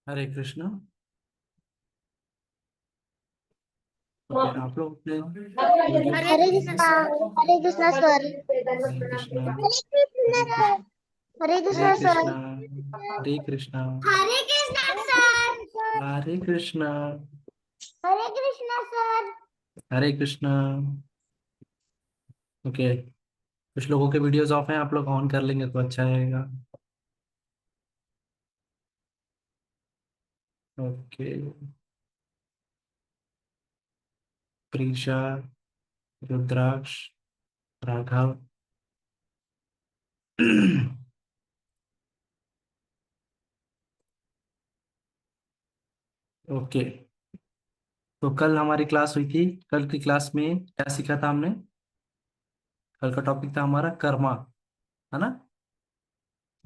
हरे Krishna. Okay, आप लोग अपने वीडियोस हरे देख रहे हैं। कृष्णा। हरे कृष्णा सर। हरे कृष्णा। हरे हरे कृष्णा। कृष्णा। हरे हरे कृष्णा सर। कृष्णा। हरे कृष्णा। हरे कृष्णा सर। हरे कृष्णा। हरे कृष्णा सर। हरे कृष्णा। ओके, कुछ लोगों के वीडियोस ऑफ हैं, आप लोग ऑन कर लेंगे तो अच्छा रहेगा। ओके। प्रीशा, रुद्राक्ष, राघव। ओके, तो कल हमारी क्लास हुई थी। कल की क्लास में क्या सीखा था हमने? कल का टॉपिक था हमारा कर्मा, है ना?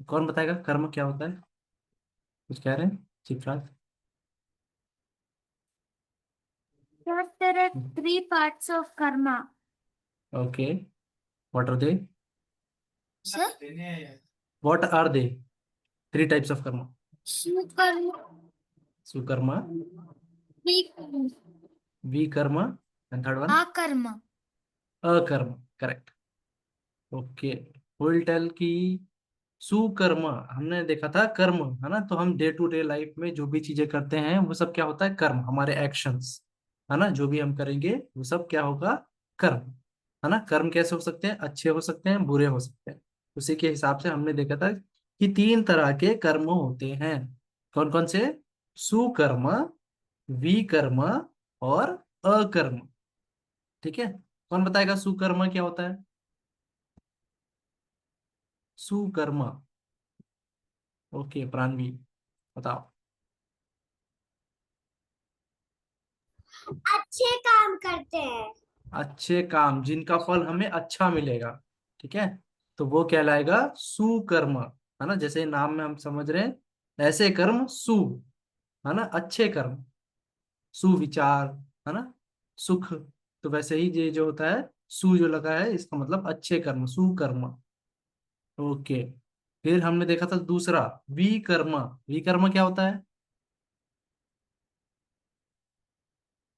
कौन बताएगा कर्म क्या होता है? कुछ कह रहे हैं Chipraj? Yes, there are three parts of karma. Okay, what are they? Sir, what are they? Three types of karma. sukarma, sukarma, vikarma, vikarma, and third one akarma. Akarma. Correct. Okay, will tell की सुकर्म हमने देखा था कर्म, है ना? तो हम डे टू डे लाइफ में जो भी चीजें करते हैं वो सब क्या होता है? कर्म, हमारे एक्शंस, है ना? जो भी हम करेंगे वो सब क्या होगा? कर्म, है ना? कर्म कैसे हो सकते हैं? अच्छे हो सकते हैं, बुरे हो सकते हैं। उसी के हिसाब से हमने देखा था कि तीन तरह के कर्म होते हैं। कौन कौन से? सुकर्म, विकर्म और अकर्म। ठीक है, कौन बताएगा सुकर्म क्या होता है? सुकर्म। ओके, प्राणवी बताओ। अच्छे काम करते हैं। अच्छे काम जिनका फल हमें अच्छा मिलेगा, ठीक है, तो वो कहलाएगा सुकर्म, है ना? जैसे नाम में हम समझ रहे हैं, ऐसे कर्म सु, है ना? अच्छे कर्म, सुविचार, है ना? सुख। तो वैसे ही ये जो होता है सु जो लगा है इसका मतलब अच्छे कर्म, सुकर्म। ओके, फिर हमने देखा था दूसरा विकर्म। विकर्म क्या होता है?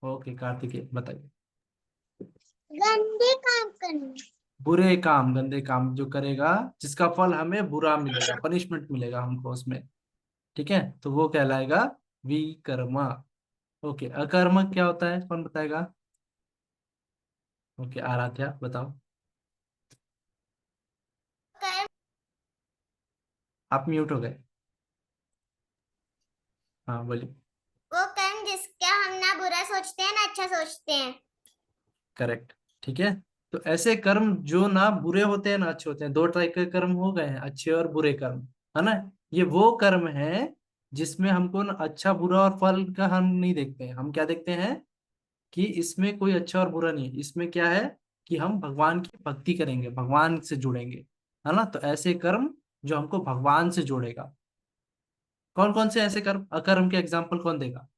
ओके, कार्तिकेय बताइए। गंदे काम करना। बुरे काम, गंदे काम जो करेगा, जिसका फल हमें बुरा मिलेगा, पनिशमेंट मिलेगा हमको उसमें, ठीक है, तो वो कहलाएगा विकर्मा। ओके, अकर्म क्या होता है? कौन बताएगा? ओके, आराध्या बताओ। कर्म आप म्यूट हो गए। हाँ बोलिए। वो कर्म जिसका हम ना बुरा सोचते हैं ना अच्छा सोचते हैं। करेक्ट, ठीक है। तो ऐसे कर्म जो ना बुरे होते हैं ना अच्छे होते हैं, दो टाइप के कर्म हो गए हैं, अच्छे और बुरे कर्म, है ना? ये वो कर्म है जिसमें हमको ना अच्छा बुरा और फल का हम नहीं देखते हैं। हम क्या देखते हैं कि इसमें कोई अच्छा और बुरा नहीं है, इसमें क्या है कि हम भगवान की भक्ति करेंगे, भगवान से जुड़ेंगे, है ना? तो ऐसे कर्म जो हमको भगवान से जोड़ेगा। कौन कौन से ऐसे कर्म, अकर्म के एग्जाम्पल कौन देगा?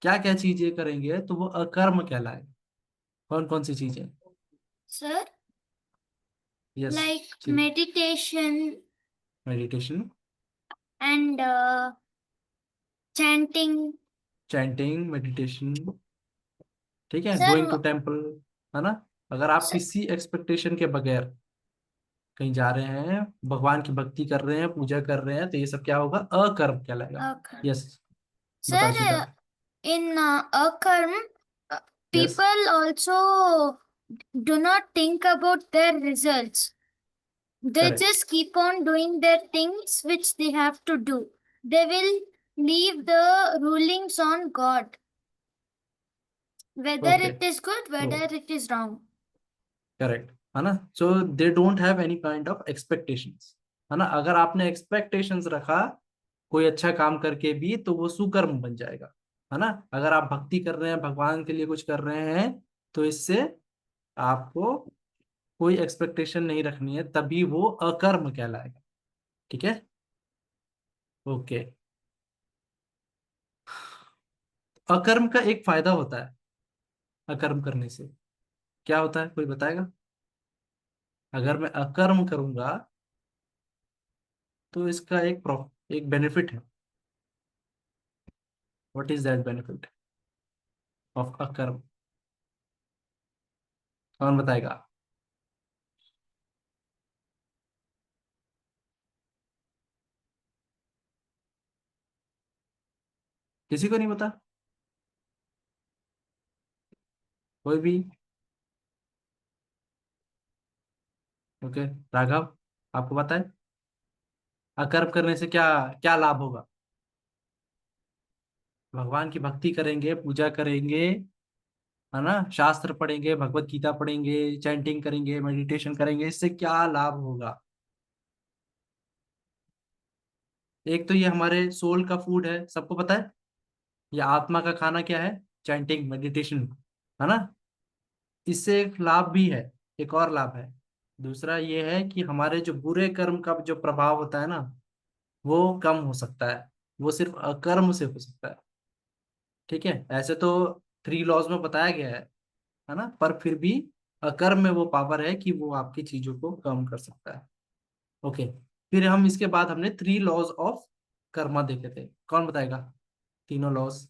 क्या क्या चीजें करेंगे तो वो अकर्म कहलाएगा? कौन कौन सी चीजें? Sir, yes. like meditation meditation, and chanting. Chanting, meditation, ठीक है, Sir, गोइंग टू टेम्पल, है ना? अगर आप sir, किसी एक्सपेक्टेशन के बगैर कहीं जा रहे हैं, भगवान की भक्ति कर रहे हैं, पूजा कर रहे हैं, तो ये सब क्या होगा? अकर्म कहलाएगा। okay. यस, Sir, बताओ शीतल। in akarm, uh, yes, people also do not think about their results. They correct. just keep on doing their things which they have to do. They will leave the rulings on God, whether okay, it is good, तो whether it is wrong. Correct, है ना? So they don't have any kind of expectations, है ना? अगर आपने expectations रखा कोई अच्छा काम करके भी, तो वो सुकर्म बन जाएगा, है ना? अगर आप भक्ति कर रहे हैं, भगवान के लिए कुछ कर रहे हैं, तो इससे आपको कोई एक्सपेक्टेशन नहीं रखनी है, तभी वो अकर्म कहलाएगा, ठीक है। ओके, अकर्म का एक फायदा होता है, अकर्म करने से क्या होता है, कोई बताएगा? अगर मैं अकर्म करूंगा तो इसका एक बेनिफिट है। What is that benefit of अकर्म? कौन बताएगा? किसी को नहीं पता? कोई भी? ओके, राघव, आपको पता है अकर्म करने से क्या क्या लाभ होगा? भगवान की भक्ति करेंगे, पूजा करेंगे, है ना, शास्त्र पढ़ेंगे, भगवत गीता पढ़ेंगे, चैंटिंग करेंगे, मेडिटेशन करेंगे, इससे क्या लाभ होगा? एक तो ये हमारे सोल का फूड है, सबको पता है। ये आत्मा का खाना क्या है? चैंटिंग, मेडिटेशन, है ना। इससे एक लाभ भी है, एक और लाभ है। दूसरा ये है कि हमारे जो बुरे कर्म का जो प्रभाव होता है ना, वो कम हो सकता है। वो सिर्फ अकर्म से हो सकता है। ठीक है, ऐसे तो 3 लॉज में बताया गया है ना, पर फिर भी अकर्म में वो पावर है कि वो आपकी चीजों को कम कर सकता है। ओके, फिर हम इसके बाद हमने 3 लॉज ऑफ कर्मा देखे थे। कौन बताएगा तीनों लॉज?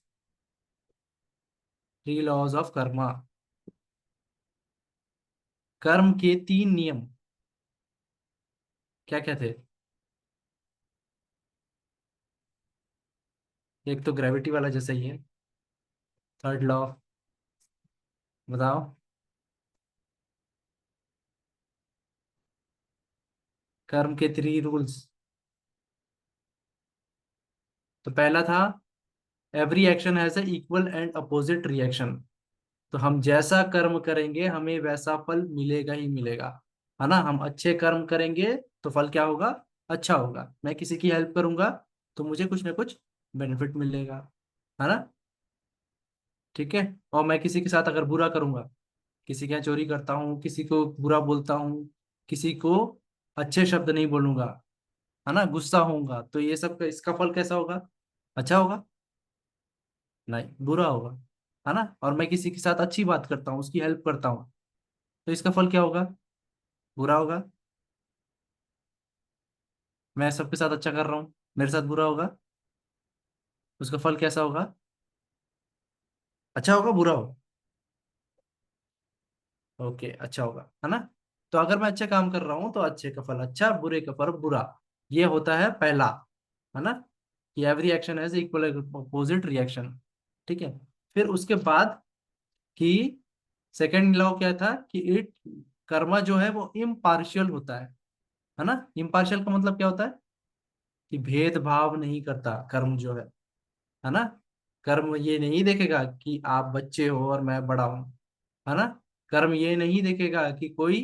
3 लॉज ऑफ कर्मा, कर्म के 3 नियम क्या क्या थे? एक तो ग्रेविटी वाला जैसा ही है। थर्ड लॉ बताओ। कर्म के 3 रूल्स। तो पहला था every action has a equal and opposite reaction. तो हम जैसा कर्म करेंगे हमें वैसा फल मिलेगा ही मिलेगा, है ना। हम अच्छे कर्म करेंगे तो फल क्या होगा? अच्छा होगा। मैं किसी की हेल्प करूंगा तो मुझे कुछ ना कुछ बेनिफिट मिलेगा, है ना। ठीक है। और मैं किसी के साथ अगर बुरा करूंगा, किसी के यहाँ चोरी करता हूँ, किसी को बुरा बोलता हूँ, किसी को अच्छे शब्द नहीं बोलूंगा, है ना, गुस्सा होऊंगा, तो ये सब इसका फल कैसा होगा? अच्छा होगा? नहीं, बुरा होगा, है ना। और मैं किसी के साथ अच्छी बात करता हूँ, उसकी हेल्प करता हूँ, तो इसका फल क्या होगा? बुरा होगा। मैं सबके साथ अच्छा कर रहा हूँ, मेरे साथ बुरा होगा, उसका फल कैसा होगा? अच्छा होगा, बुरा होगा? ओके, अच्छा होगा, है ना। तो अगर मैं अच्छे काम कर रहा हूँ तो अच्छे का फल अच्छा, बुरे का फल बुरा। ये होता है पहला, है ना, कि every action has equal opposite reaction. ठीक है। फिर उसके बाद कि सेकंड लॉ क्या था कि इट कर्मा जो है वो इम्पार्शियल होता है ना। इम्पार्शियल का मतलब क्या होता है? कि भेदभाव नहीं करता कर्म जो है ना। कर्म ये नहीं देखेगा कि आप बच्चे हो और मैं बड़ा हूं, है ना। कर्म ये नहीं देखेगा कि कोई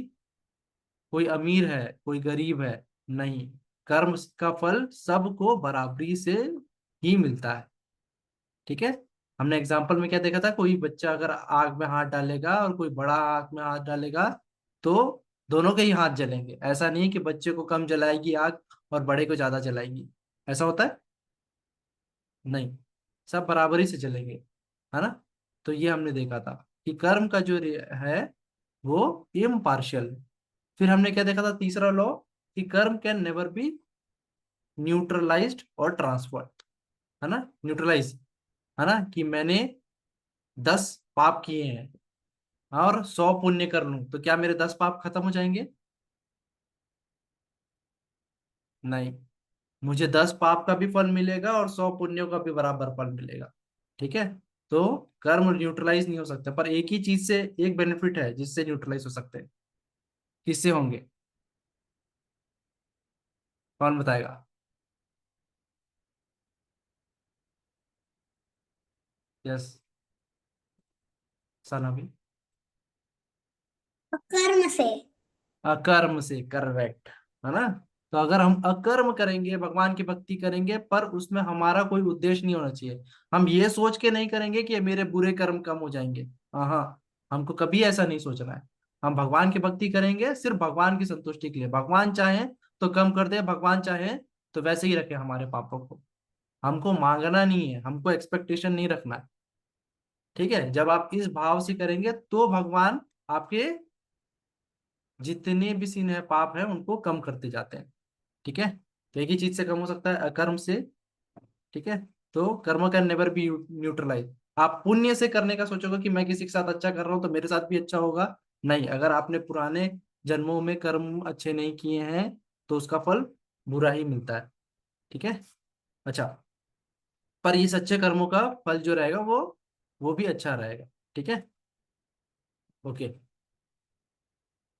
कोई अमीर है, कोई गरीब है। नहीं, कर्म का फल सबको बराबरी से ही मिलता है। ठीक है। हमने एग्जाम्पल में क्या देखा था? कोई बच्चा अगर आग में हाथ डालेगा और कोई बड़ा आग में हाथ डालेगा तो दोनों के ही हाथ जलेंगे। ऐसा नहीं कि बच्चे को कम जलाएगी आग और बड़े को ज्यादा जलाएगी। ऐसा होता है? नहीं, सब बराबरी से चलेंगे, है ना। तो ये हमने देखा था कि कर्म का जो है वो इम्पार्शियल है। फिर हमने क्या देखा था? तीसरा लॉ, कि कर्म कैन नेवर बी न्यूट्रलाइज्ड और ट्रांसफर्ड, है ना। न्यूट्रलाइज, है ना, कि मैंने 10 पाप किए हैं और 100 पुण्य कर लूं तो क्या मेरे 10 पाप खत्म हो जाएंगे? नहीं, मुझे 10 पाप का भी फल मिलेगा और 100 पुण्यों का भी बराबर फल मिलेगा। ठीक है। तो कर्म न्यूट्रलाइज नहीं हो सकता, पर एक ही चीज से एक बेनिफिट है जिससे न्यूट्रलाइज हो सकते हैं। किससे होंगे? कौन बताएगा? यस, सना भी। कर्म से। अकर्म से, करेक्ट, है ना। तो अगर हम अकर्म करेंगे, भगवान की भक्ति करेंगे, पर उसमें हमारा कोई उद्देश्य नहीं होना चाहिए। हम ये सोच के नहीं करेंगे कि मेरे बुरे कर्म कम हो जाएंगे। हाँ हाँ, हमको कभी ऐसा नहीं सोचना है। हम भगवान की भक्ति करेंगे सिर्फ भगवान की संतुष्टि के लिए। भगवान चाहे तो कम कर दे, भगवान चाहे तो वैसे ही रखे हमारे पापों को। हमको मांगना नहीं है, हमको एक्सपेक्टेशन नहीं रखना है। ठीक है। जब आप इस भाव से करेंगे तो भगवान आपके जितने भी सिन है, पाप है, उनको कम करते जाते हैं। ठीक है। तो एक ही चीज से कम हो सकता है, अकर्म से। ठीक है, तो कर्म कैन नेवर बी न्यूट्रलाइज। आप पुण्य से करने का सोचोगे कि मैं किसी के साथ अच्छा कर रहा हूं तो मेरे साथ भी अच्छा होगा, नहीं। अगर आपने पुराने जन्मों में कर्म अच्छे नहीं किए हैं तो उसका फल बुरा ही मिलता है। ठीक है। अच्छा, पर इस अच्छे कर्मों का फल जो रहेगा वो भी अच्छा रहेगा। ठीक है। ओके,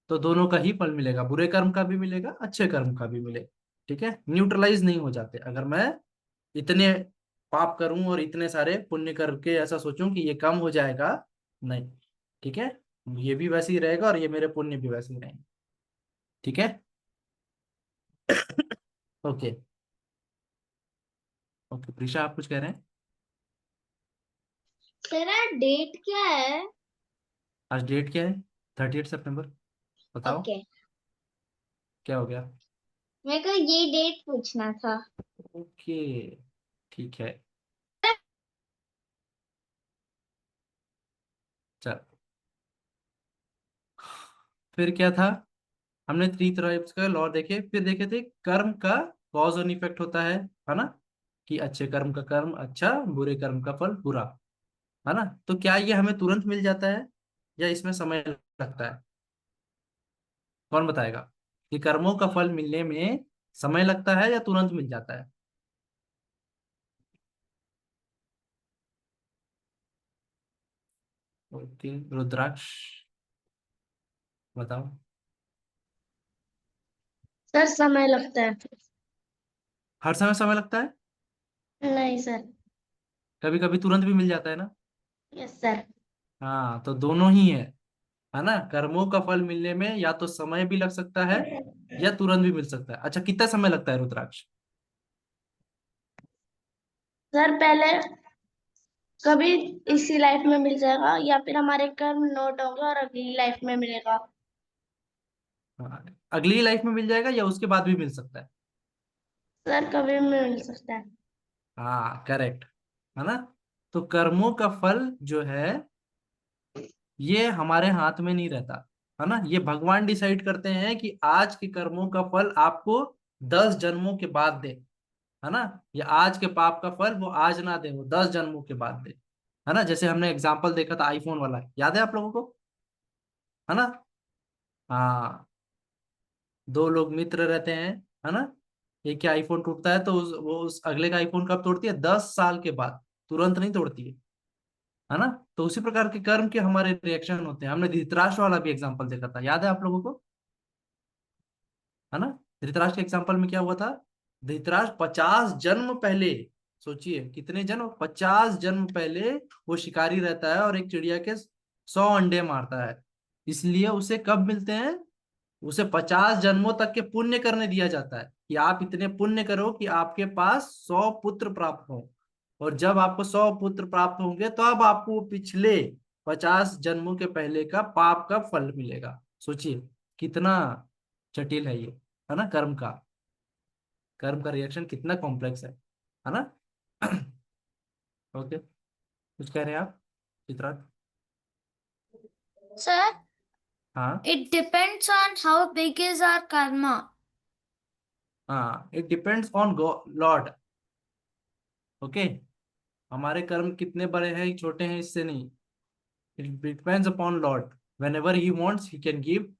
तो दोनों का ही फल मिलेगा, बुरे कर्म का भी मिलेगा, अच्छे कर्म का भी मिलेगा। ठीक है, न्यूट्रलाइज नहीं हो जाते। अगर मैं इतने पाप करूं और इतने सारे पुण्य करके ऐसा सोचूं कि ये कम हो जाएगा, नहीं। ठीक है, ये भी वैसे ही रहेगा और ये मेरे पुण्य भी वैसे ही रहेंगे। ठीक है। ओके। ओके प्रीशा, आप कुछ कह रहे हैं? तेरा डेट क्या है? आज डेट क्या है? 30 सितंबर। बताओ, ओके, क्या हो गया? मेरे को ये डेट पूछना था। ओके, ठीक है। चल, फिर क्या था? हमने थ्री टाइप्स का लॉ देखे, फिर देखे थे कर्म का कॉज और इफेक्ट होता है ना? कि अच्छे कर्म का कर्म अच्छा, बुरे कर्म का फल बुरा, है ना? तो क्या ये हमें तुरंत मिल जाता है या इसमें समय लगता है? कौन बताएगा कि कर्मों का फल मिलने में समय लगता है या तुरंत मिल जाता है? ओके, रुद्राक्ष, बताओ। सर समय लगता है। हर समय समय लगता है? नहीं सर। कभी कभी तुरंत भी मिल जाता है ना? Yes sir. हाँ, तो दोनों ही है ना? कर्मों का फल मिलने में या तो समय भी लग सकता है या तुरंत भी मिल सकता है। अच्छा, कितना समय लगता है रुद्राक्ष? सर पहले कभी इसी लाइफ में मिल जाएगा या फिर हमारे कर्म नोट होंगे और अगली लाइफ में मिलेगा। हाँ, अगली लाइफ में मिल जाएगा या उसके बाद भी मिल सकता है? सर कभी भी मिल सकता है। हाँ, करेक्ट, है ना? तो कर्मों का फल जो है ये हमारे हाथ में नहीं रहता, है ना? ये भगवान डिसाइड करते हैं कि आज के कर्मों का फल आपको 10 जन्मों के बाद दे, है ना? या आज के पाप का फल वो आज ना दे, वो 10 जन्मों के बाद दे, है ना? जैसे हमने एग्जाम्पल देखा था आईफोन वाला, याद है आप लोगों को? है ना? हाँ, दो लोग मित्र रहते हैं, है ना? एक के आईफोन टूटता है तो वो उस अगले का आईफोन कब तोड़ती है? 10 साल के बाद, तुरंत नहीं तोड़ती है ना? तो उसी प्रकार के कर्म के हमारे रिएक्शन होते हैं। हमने धृतराष्ट्र वाला भी एग्जांपल देखा था, याद है आप लोगों को? है ना? धृतराष्ट्र के एग्जांपल में क्या हुआ था? धृतराष्ट्र 50 जन्म पहले, सोचिए कितने जन्म, 50 जन्म पहले वो शिकारी रहता है और एक चिड़िया के 100 अंडे मारता है। इसलिए उसे कब मिलते हैं? उसे 50 जन्मों तक के पुण्य करने दिया जाता है कि आप इतने पुण्य करो कि आपके पास 100 पुत्र प्राप्त हो। और जब आपको 100 पुत्र प्राप्त होंगे तो अब आपको पिछले 50 जन्मों के पहले का पाप का फल मिलेगा। सोचिए कितना जटिल है ये, है ना? कर्म का रिएक्शन कितना कॉम्प्लेक्स है ना? ओके, कुछ कह रहे हैं आप चित्रार्थ? सर, हाँ। it depends on how big is our karma. हाँ, it depends on Lord. Okay, हमारे कर्म कितने बड़े हैं छोटे हैं इससे नहीं, it depends upon Lord. When ever he wants he can give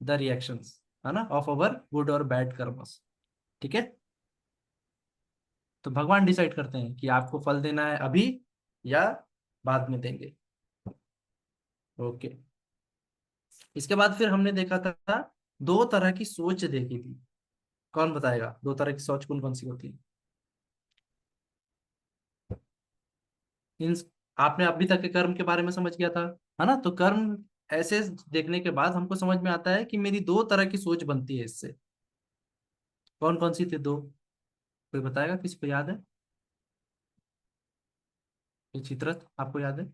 the reactions, है ना, ऑफ अवर गुड और बैड कर्मस। ठीक है, तो भगवान डिसाइड करते हैं कि आपको फल देना है अभी या बाद में देंगे। ओके, इसके बाद फिर हमने देखा था दो तरह की सोच देखी थी। कौन बताएगा दो तरह की सोच कौन कौन सी होती है? इन आपने अभी तक के कर्म के बारे में समझ गया था, है ना? तो कर्म ऐसे देखने के बाद हमको समझ में आता है कि मेरी दो तरह की सोच बनती है इससे। कौन कौन सी थी दो? कोई बताएगा? किसी को याद है? ये चित्रत आपको याद है?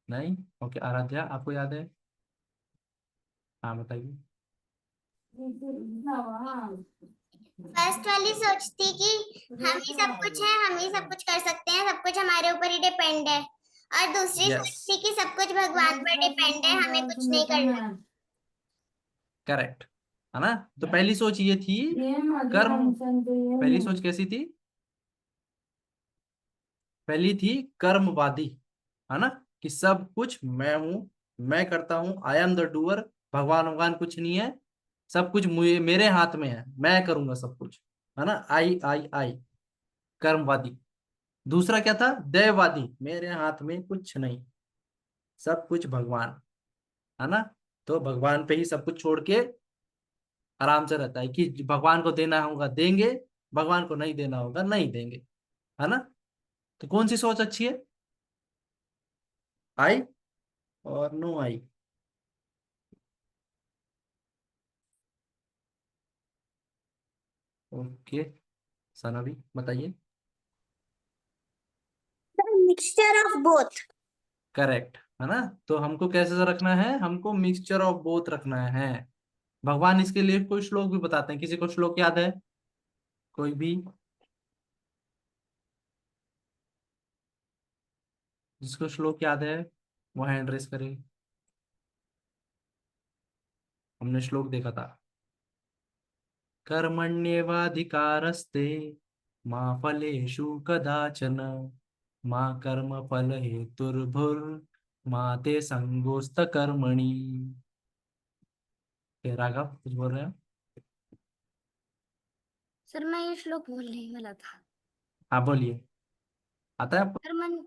नहीं? ओके, आराध्या आपको याद है? हाँ बताइए। फर्स्ट वाली सोचती कि हम ही सब कुछ है, हम ही सब कुछ कर सकते हैं, सब कुछ हमारे ऊपर ही डिपेंड है। और दूसरी यस, सोचती कि सब कुछ भगवान पर डिपेंड है, हमें कुछ नहीं करना। करेक्ट। है ना। तो पहली सोच ये थी कर्म, पहली सोच कैसी थी, पहली थी कर्मवादी, है ना, कि सब कुछ मैं हूं, मैं करता हूं, आई एम द डूअर, भगवान भगवान कुछ नहीं है, सब कुछ मुझे मेरे हाथ में है, मैं करूंगा सब कुछ, है ना, आई कर्मवादी। दूसरा क्या था, दैववादी, मेरे हाथ में कुछ नहीं, सब कुछ भगवान, है ना, तो भगवान पे ही सब कुछ छोड़ के आराम से रहता है, कि भगवान को देना होगा देंगे, भगवान को नहीं देना होगा नहीं देंगे, है ना। तो कौन सी सोच अच्छी है, आई और नो आई? ओके, सना भी बताइए। Mixture of both. करेक्ट, है ना। तो हमको कैसे रखना है, हमको मिक्सचर ऑफ बोथ रखना है। भगवान इसके लिए कोई श्लोक भी बताते हैं, किसी को श्लोक याद है, कोई भी, जिसको श्लोक याद है वो हैंड रेस करे। हमने श्लोक देखा था, कर्मण्येवाधिकारस्ते मा फलेषु कदाचन, मा कर्म फल हेतुर्भुर्मा ते संगोस्त कर्मणि। राघव कुछ बोल रहे हो? सर मैं ये श्लोक बोलने वाला था। हाँ बोलिए, आता है आपको? कर्मण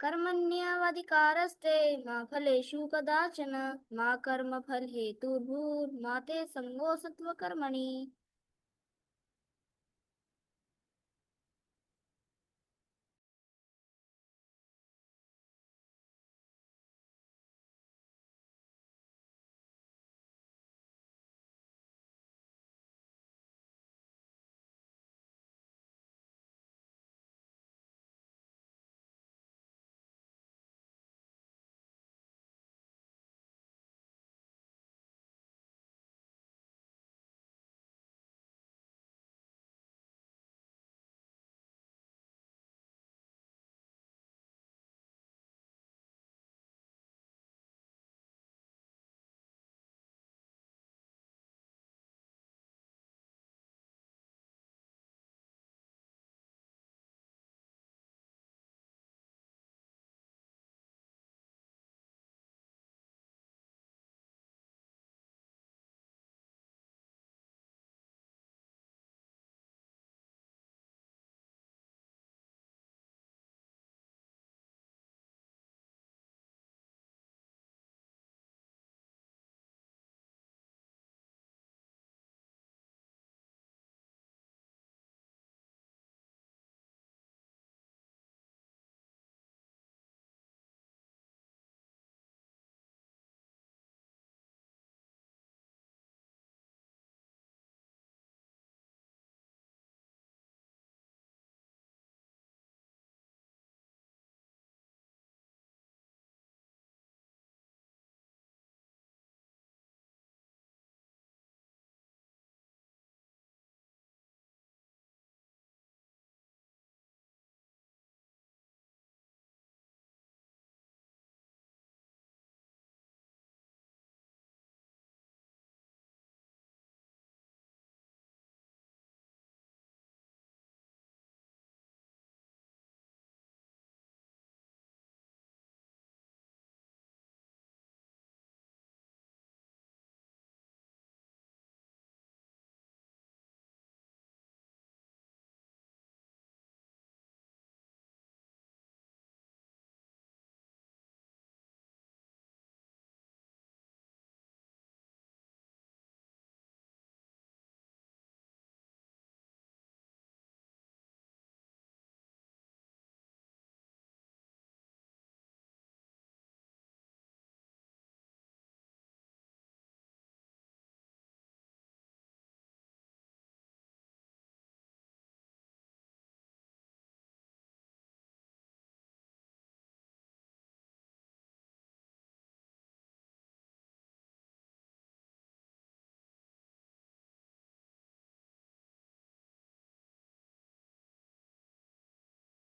कर्मण्येवाधिकारस्ते मा फलेषु कदाचन मा कर्मफल हेतुर्भुर्मा ते संगोऽसत्त्व कर्मणि।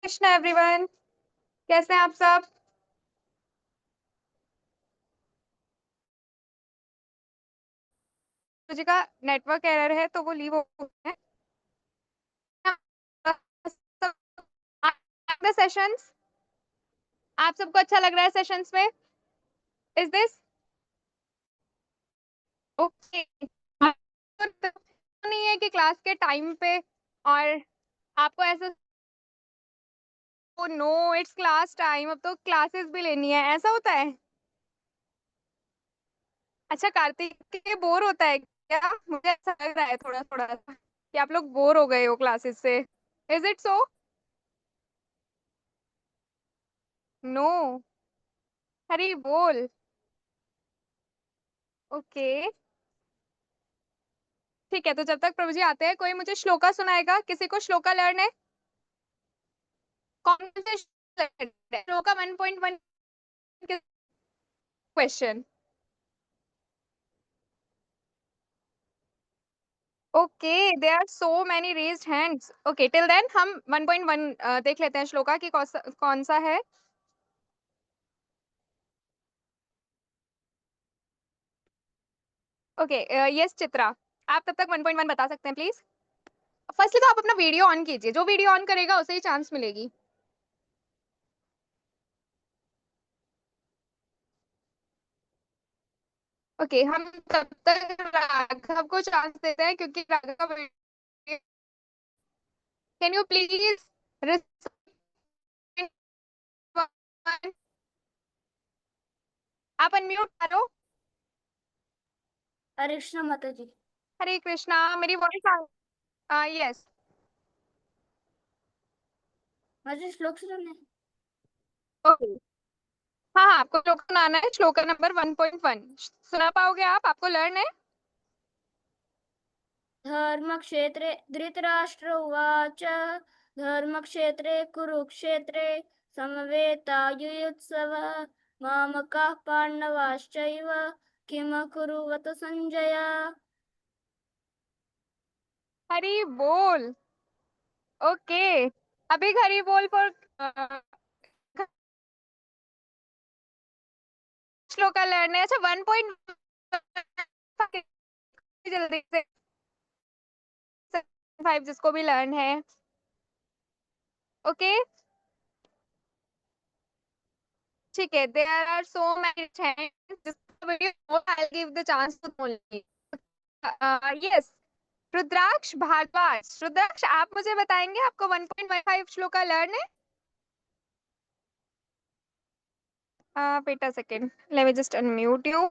कृष्णा एवरीवन, कैसे हैं आप सब। जी का नेटवर्क एरर है तो वो लीव हो गए हैं। सेशंस आप सबको अच्छा लग रहा है सेशंस में? Is this okay? नहीं है कि क्लास के टाइम पे और आपको ऐसा नो इट्स क्लास टाइम, अब तो क्लासेस भी लेनी है, ऐसा होता है? अच्छा कार्तिक, के बोर होता है क्या? मुझे ऐसा लग रहा है थोड़ा थोड़ा सा कि आप लोग बोर हो गए हो क्लासेस से। Is it so? नो, हरी बोल। ओके ठीक है, तो जब तक प्रभु जी आते हैं कोई मुझे श्लोका सुनाएगा? किसी को श्लोका लर्न है? कौन से shloka 1.1 question? Okay, there are so many raised hands. Okay, till then हम 1.1 देख लेते हैं श्लोका की कौन सा है। ओके यस चित्रा, आप तब तक 1.1 बता सकते हैं प्लीज? फर्स्टली तो आप अपना वीडियो ऑन कीजिए, जो वीडियो ऑन करेगा उसे ही चांस मिलेगी। ओके हम तब तक राघव को चांस देते हैं क्योंकि राघव का वीडियो। कैन यू प्लीज आप अनम्यूट करो। हरे कृष्णा माता जी। हरे कृष्णा, मेरी वॉइस यस। मुझे श्लोक सुनना है। ओके हाँ हाँ, आपको श्लोक सुनाना है, श्लोक नंबर 1.1 सुना पाओगे आप? आपको लर्न है? धर्मक्षेत्रे धृतराष्ट्र उवाच धर्मक्षेत्रे कुरुक्षेत्रे समवेतायुयुत्सव मामकाः पाण्डवाश्चैव किम कुरुवत संजय। हरि बोल। ओके अभी हरि बोल पर श्लोका लर्न है। अच्छा 1.1 जल्दी से 5 जिसको भी लर्न है। ओके ठीक है, there are so many things this video I will give the chance to only yes. Rudraksh Bhardwaj, Rudraksh आप मुझे बताएंगे आपको 1.15 श्लोका लर्न है? wait a second, let me just unmute you.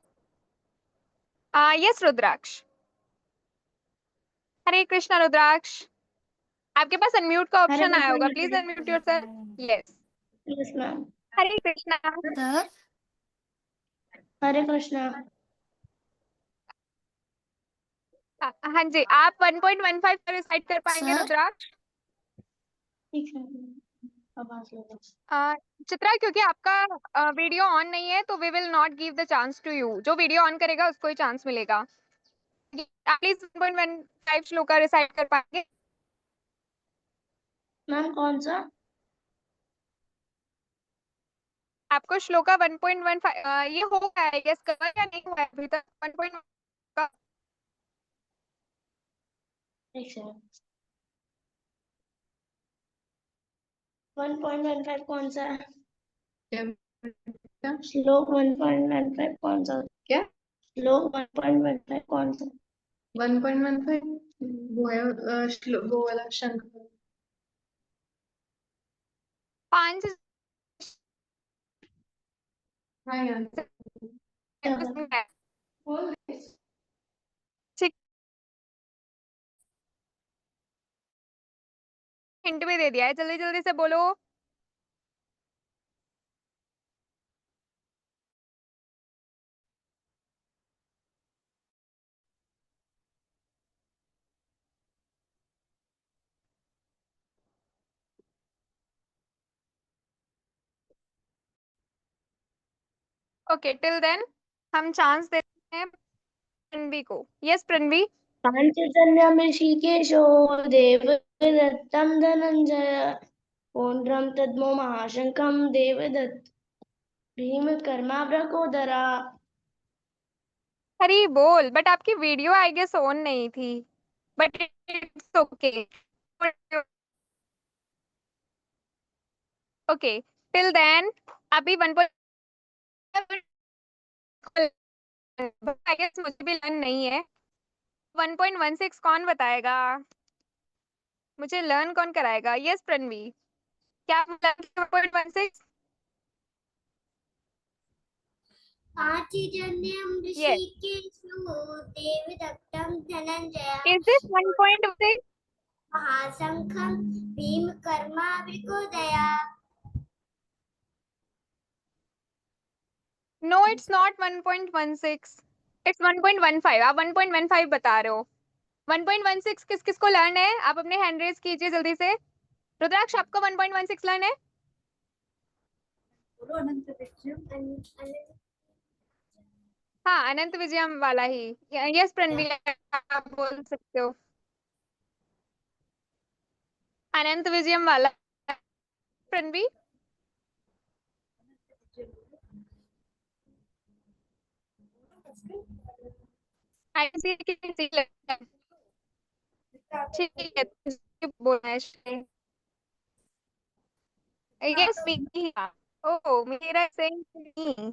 Yes Rudraksh. Hare Krishna Rudraksh, आपके पास अनम्यूट का हरे ऑप्शन आया होगा, please unmute Krishna. Yourself. Yes yes ma'am. Hare Krishna. Sir Hare Krishna. हाँ जी, आप 1.15 रिसाइट कर पाएंगे सर रुद्राक्ष? ठीक है आवाज लो। चित्रा क्योंकि आपका वीडियो ऑन नहीं है तो we will not give the chance to you, जो वीडियो ऑन करेगा उसको ही चांस मिलेगा। प्लीज 1.15 श्लोका रिसाइट कर पाएंगे? मैम कौन सा? आपको श्लोका 1.15 ये हो गया है गेस कवर या नहीं हुआ है अभी तक? 1.1 का 1.15 कौन सा है? श्लोक 1.15 कौन सा? क्या श्लोक 1.15 कौन सा? 1.15 वो है वो वाला शंख। 5 हाँ यार ठीक हिंट भी दे दिया है, जल्दी जल्दी से बोलो। ओके टिल देन हम चांस देते हैं प्रणवी को। यस प्रणवी। पाञ्चजन्यम् ऋषिकेशो देवदत्तं धनञ्जय पौण्ड्रं तद्मो महाशङ्खं देवदत्त भीमकर्मावृकोदरा। हरी बोल, बट आपकी वीडियो आई गेस ऑन नहीं थी, but it's okay. Okay, till then अभी 1 आई गेस मुझे भी लर्न नहीं है। 1.16 कौन बताएगा? मुझे लर्न कौन कराएगा? यस प्रणवी, क्या आप लर्न 1.16? आचिजन्यं यस, ऋषिकेशो देवदत्तं धनञ्जय इज दिस 1.16? महाशंखं भीमकर्मावृकोदया। No it's not 1.16, it's 1.15। आप 1.15 बता रहे हो। 1.16 किस किस को लर्न है? आप अपने हैंड रेज कीजिए जल्दी से। रुद्राक्ष, आपको 1.16 लर्न है? हाँ, अनंत विजयम वाला ही। यस प्रणवी, आप बोल सकते हो। अनंत विजयम वाला प्रणवी। आईसी की सीट लगता है। ठीक है, तो बोलना है। यस मी। ओह, मेरा सेम नहीं।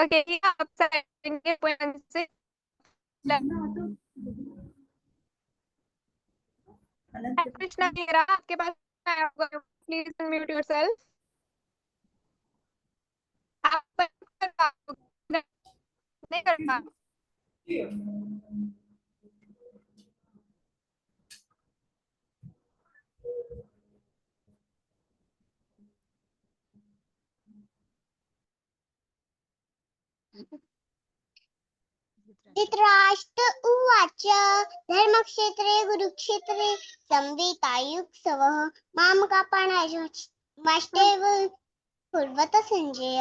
ओके, आप सेकंड पॉइंट से कृष्णा मेरा आपके पास प्लीज अनम्यूट योरसेल्फ। आप नहीं करता। धृतराष्ट्र उवाच धर्मक्षेत्रे कुरुक्षेत्रे संवेतायुत्सवः मामकापणायश्चैव कुर्वत संजय।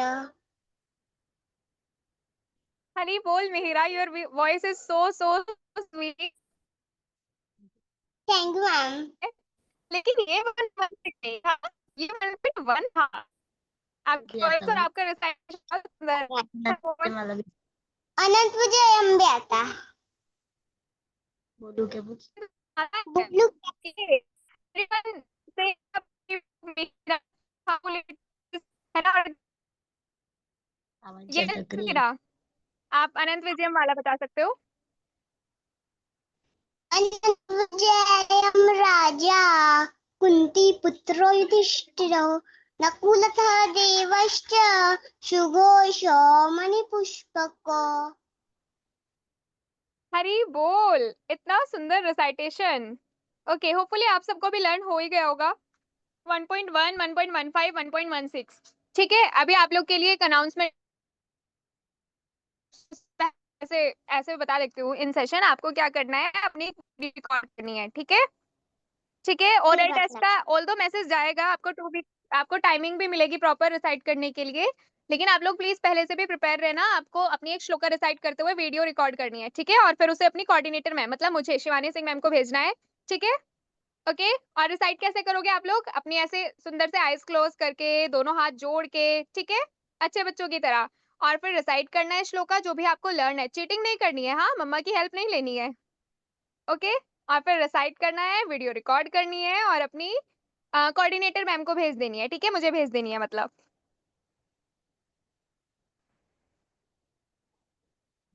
हरी बोल Mihira, your voice is so sweet. Thank you ma'am. लेकिन ये 1.16 नहीं था, ये 1.1 था। आपकी वॉइस और आपका रिसाइटेशन बहुत सुंदर है। अनंत विजय अम्बे आता बोलू क्या कुछ? बोलू। everyone say मिहिरा, है ना? आवाज ये अटक रही है। मिहिरा, आप अनंत विजयम वाला बता सकते हो। अनंत विजयम राजा कुंती पुत्रो युधिष्ठिरो नकुलः देवश्च सुघोषो मणिपुष्पको। हरी बोल, इतना सुंदर रिसाइटेशन। ओके, होपफुली आप सबको भी लर्न हो ही गया होगा। 1.1, 1.15, 1.16। ठीक है, अभी आप लोग के लिए एक अनाउंसमेंट ऐसे ऐसे बता देती हूँ। इन सेशन आपको क्या करना है, अपनी रिकॉर्ड करनी है। ठीक है, ठीक है। ओरल टेस्ट का ऑल दो मैसेज जाएगा आपको, आपको टाइमिंग भी मिलेगी प्रॉपर रिसाइट करने के लिए। लेकिन आप लोग प्लीज पहले से भी प्रिपेयर रहना। आपको अपनी एक श्लोका रिसाइट करते हुए वीडियो रिकॉर्ड करनी है, ठीक है? और फिर उसे अपनी कोऑर्डिनेटर मैम, मतलब मुझे, शिवानी सिंह मैम को भेजना है, ठीक है? ओके। और रिसाइट कैसे करोगे आप लोग? अपनी ऐसे सुंदर से आईज क्लोज करके, दोनों हाथ जोड़ के, ठीक है, अच्छे बच्चों की तरह। और फिर रिसाइट करना है श्लोका जो भी आपको लर्न है। चीटिंग नहीं करनी है, हाँ, मम्मा की हेल्प नहीं लेनी है। ओके। और फिर रिसाइट करना है, वीडियो रिकॉर्ड करनी है और अपनी कोऑर्डिनेटर मैम को भेज देनी है, ठीक है? मुझे भेज देनी है मतलब।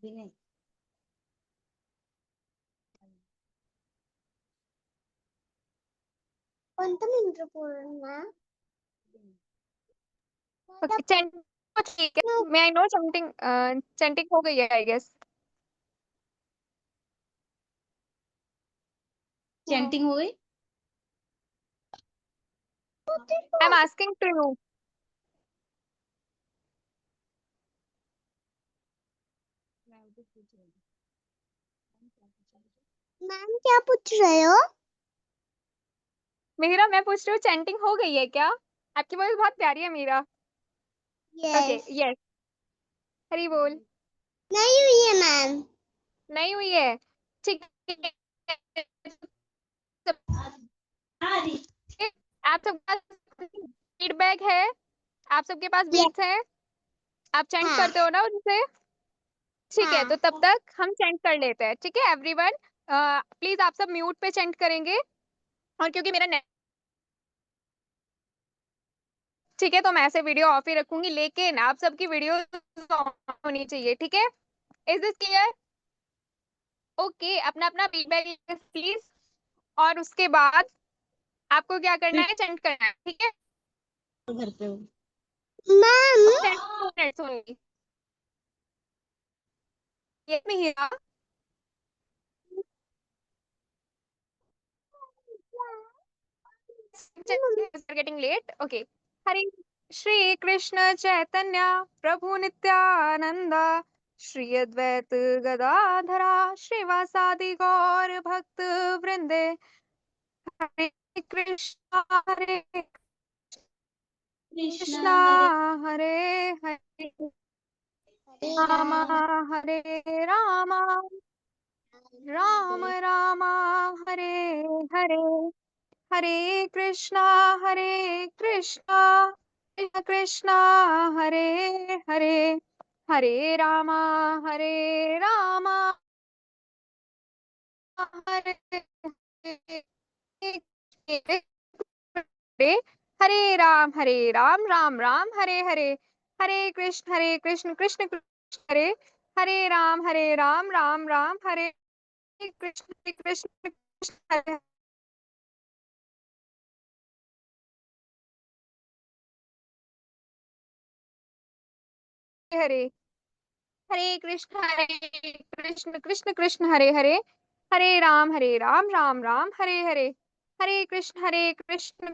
नहीं कोणतं मंत्र पूर्ण ओके, चैंटिंग तो ठीक है। मैं आई नो चैंटिंग, चैंटिंग हो गई है आई गेस। चैंटिंग हो गई। I am asking to you. Ma'am क्या पूछ रहे हो? मीरा, मैं पूछ रही हूँ चैंटिंग हो गई है क्या? आपकी वॉइस बहुत प्यारी है Meera. Okay, yes. Yes. Hari बोल। नहीं हुई है मैम। नहीं हुई है? ठीक है। आप सबके पास फीडबैक है? आप सबके पास यस। बीट्स है? आप चैंट हाँ। करते हो ना उनसे? ठीक है, तो तब तक हम चेंट कर लेते हैं। ठीक है एवरीवन, प्लीज आप सब म्यूट पे चेंट करेंगे। और क्योंकि मेरा नेट, ठीक है, तो मैं ऐसे वीडियो ऑफ ही रखूंगी, लेकिन आप सबकी वीडियो होनी चाहिए। ठीक है, इज दिस क्लियर? ओके, अपना अपना फीडबैक प्लीज। और उसके बाद आपको क्या करना है, चेंट करना है। ठीक है, घर पे हो। 10 मिनट्स ओनली। ये में हीरा, गेटिंग लेट। ओके, हरे श्री कृष्ण चैतन्य प्रभु नित्यानंद श्री अद्वैत गदाधरा श्रीवासादि गौर भक्त वृंदे, हरे कृष्णा हरे कृष्णा कृष्णा हरे हरे हरे हरे राम राम हरे राम राम राम हरे हरे, हरे कृष्णा कृष्णा कृष्णा हरे हरे, हरे राम हरे हरे, हरे राम राम हरे हरे, हरे कृष्ण कृष्ण कृष्ण हरे, हरे राम राम हरे Krishna Krishna Krishna Hare Hare, Hare Krishna Krishna Krishna Hare Hare, Hare Ram Ram Hare Hare, Hare Krishna Krishna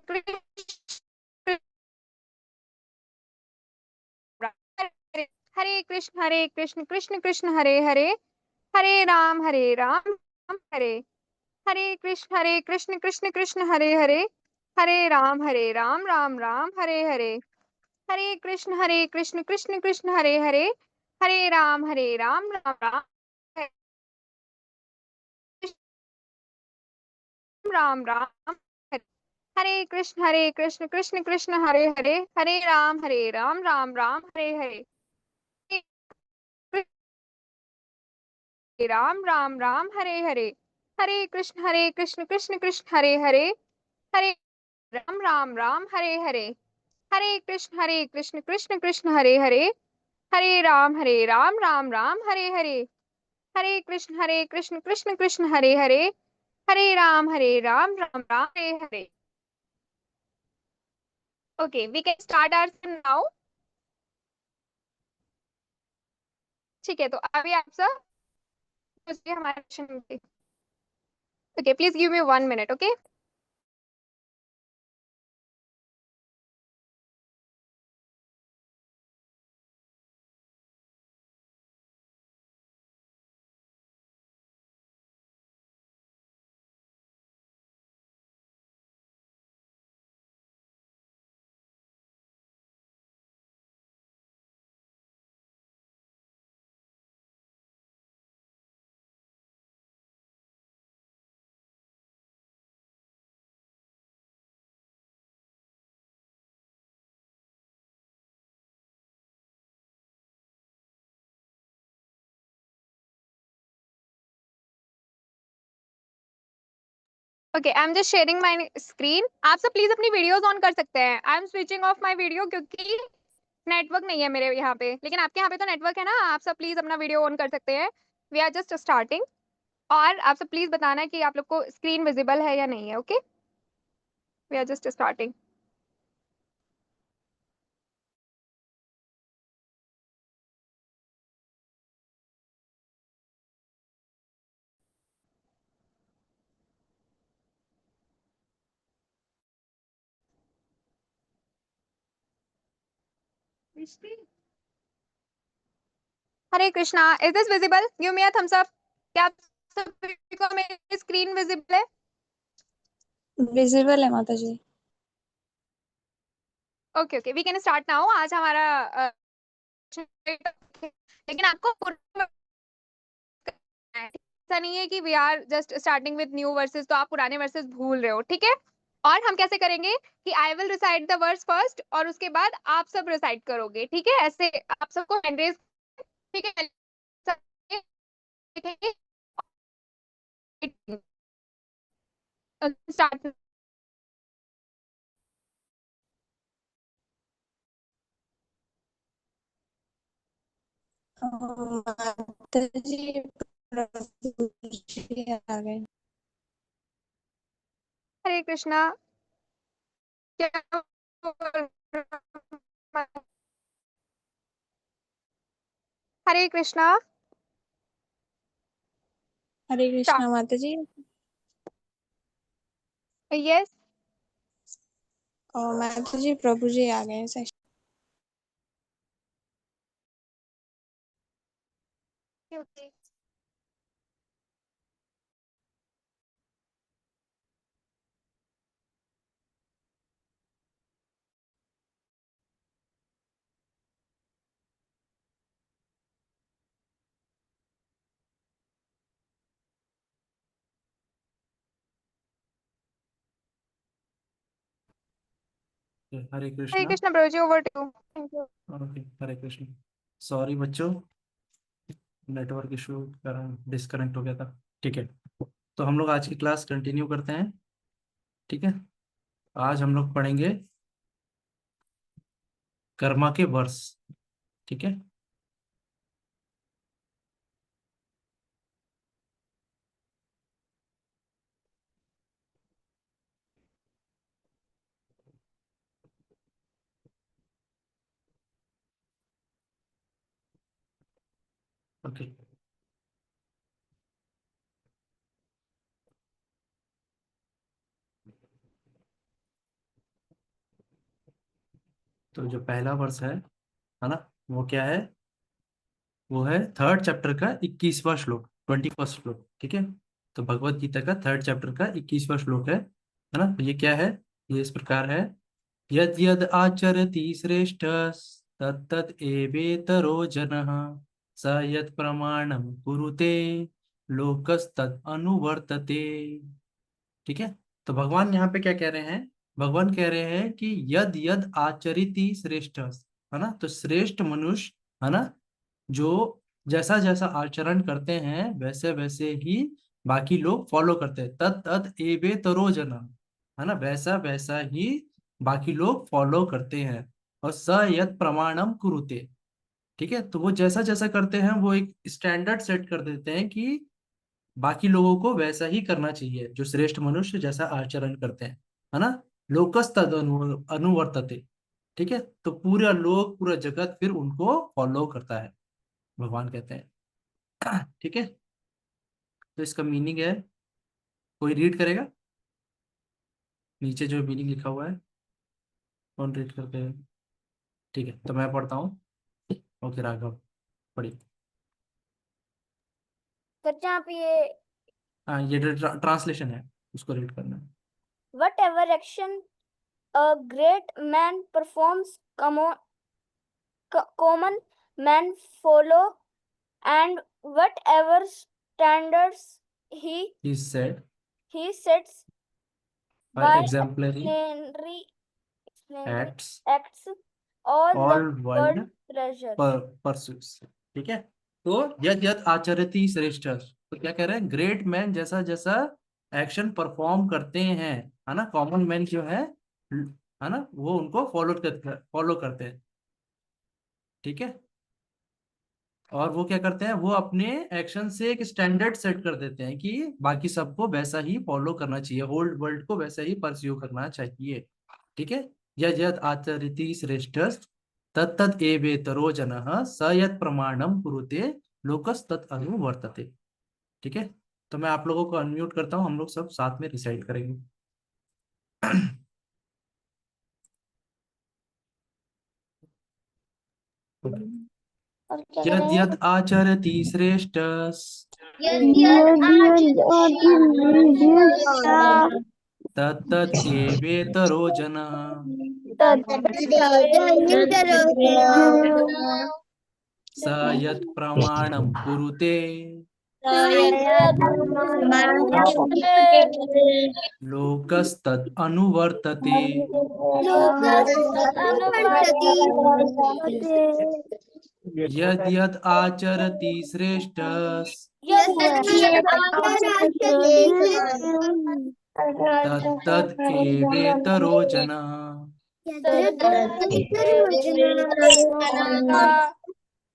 Hare, Hare Krishna Krishna Krishna Hare Hare, Hare Ram Hare, Hare Krishna Krishna Krishna Hare Hare, Hare Ram Hare Hare, Hare Krishna Krishna Krishna Hare Hare, Hare Ram Ram Ram Hare, Hare Krishna Krishna Krishna Hare Hare, Hare Ram Ram Hare Hare, Ram Hare Hare, Hare Krishna Krishna Krishna Hare Hare, Hare Ram Hare Hare, Hare Krishna Krishna Krishna Hare Hare, Hare Ram Hare Hare, Hare Krishna Krishna Krishna Hare Hare, Hare Ram Hare Hare. Okay, we can start our now. ठीक है, तो अभी आप सब पूछिए हमारे क्वेश्चन में। Okay, please give me 1 minute. Okay, okay, I am just sharing my screen. आप सब प्लीज अपनी वीडियोस ऑन कर सकते हैं। I am switching off my video क्योंकि नेटवर्क नहीं है मेरे यहाँ पे, लेकिन आपके यहाँ पे तो नेटवर्क है ना। आप सब प्लीज अपना वीडियो ऑन कर सकते हैं। We are just starting. और आप सब प्लीज बताना है कि आप लोग को स्क्रीन विजिबल है या नहीं है। Okay, we are just starting. Hare Krishna, is this visible? Give me a thumbs up. क्या आप सभी को मेरी स्क्रीन विजिबल है? विजिबल है माता जी। Okay okay, we can start now. आज हमारा लेकिन आपको ऐसा नहीं है कि we are just starting with new verses तो आप पुराने वर्सेस भूल रहे हो। ठीक है, और हम कैसे करेंगे कि I will recite the verse first और उसके बाद आप सब रिसाइट करोगे। ठीक है, ऐसे आप सबको हैंड रेज। ठीक है, देखेंगे। स्टार्ट। माताजी प्रभु जी आ गए। हरे कृष्णा। क्या हरे कृष्णा। हरे कृष्णा माताजी। यस। और माताजी प्रभु जी आ गए सेशन। हरे हरे कृष्णा। कृष्णा प्रभु ji, over to you. Thank you. Okay, Hare Krishna. Sorry बच्चों, नेटवर्क इशू के कारण डिस्कनेक्ट हो गया था। ठीक है, तो हम लोग आज की क्लास कंटिन्यू करते हैं। ठीक है, आज हम लोग पढ़ेंगे कर्मा के वर्ष। ठीक है, ओके। तो जो पहला वर्ष है ना, वो क्या है? वो है थर्ड चैप्टर का 21वां श्लोक, 21st श्लोक। ठीक है, तो भगवत गीता का थर्ड चैप्टर का 21वां श्लोक है ना। तो ये क्या है? ये इस प्रकार है, यद यद आचरति श्रेष्ठ तत्तत् एवेतरो जनः स यत् प्रमाणम कुरुते लोकस्तत् अनुवर्तते। ठीक है, तो भगवान यहाँ पे क्या कह रहे हैं? भगवान कह रहे हैं कि यद यद आचरिति श्रेष्ठ, है ना, तो श्रेष्ठ मनुष्य, है ना, जो जैसा जैसा आचरण करते हैं वैसे वैसे ही बाकी लोग फॉलो करते हैं। तत् तत् एवे तरो जना, है ना, वैसा वैसा ही बाकी लोग फॉलो करते हैं। और स यत् प्रमाणम कुरुते। ठीक है, तो वो जैसा जैसा करते हैं वो एक स्टैंडर्ड सेट कर देते हैं कि बाकी लोगों को वैसा ही करना चाहिए, जो श्रेष्ठ मनुष्य जैसा आचरण करते हैं, है ना। लोकस तद अनुवर्तते। ठीक है, तो पूरा लोग, पूरा जगत फिर उनको फॉलो करता है, भगवान कहते हैं। ठीक है, तो इसका मीनिंग है, कोई रीड करेगा? नीचे जो मीनिंग लिखा हुआ है, कौन रीड करते हैं? ठीक है, तो मैं पढ़ता हूँ। ओके राघव, पढ़िए। सर जहाँ पे ये हाँ, ये ट्रांसलेशन है, उसको रीड करना है। whatever action a great man performs, common men follow, and whatever standards he He said he sets by by exemplary extraordinary acts acts, all the all world world treasures. pursues। ठीक है, तो यद यद आचरति श्रेष्ठ, तो क्या कह रहे हैं? ग्रेट मैन जैसा जैसा एक्शन परफॉर्म करते हैं, है ना, कॉमन मैन जो है ना, वो उनको फॉलो करते हैं। ठीक है, और वो क्या करते हैं? वो अपने एक्शन से एक स्टैंडर्ड सेट कर देते हैं कि बाकी सबको वैसा ही फॉलो करना चाहिए, होल वर्ल्ड को वैसा ही परस्यू करना चाहिए। ठीक है, यद यद आचरति श्रेष्ठ तत्तद एवेतरो जनः स यत् प्रमाणम कुरुते लोकस्तत् अनुवर्तते। ठीक है, तो मैं आप लोगों को अनम्यूट करता हूँ, हम लोग सब साथ में रिसाइड करेंगे। और क्या यद करें? यद आचरति श्रेष्ठ तत्तद एवेतरो जनः स यत् प्रमाणम कुरुते लोकस्तत् अनुवर्तते। यद् यद् आचरति श्रेष्ठः तत्तद् एवेतरो जनः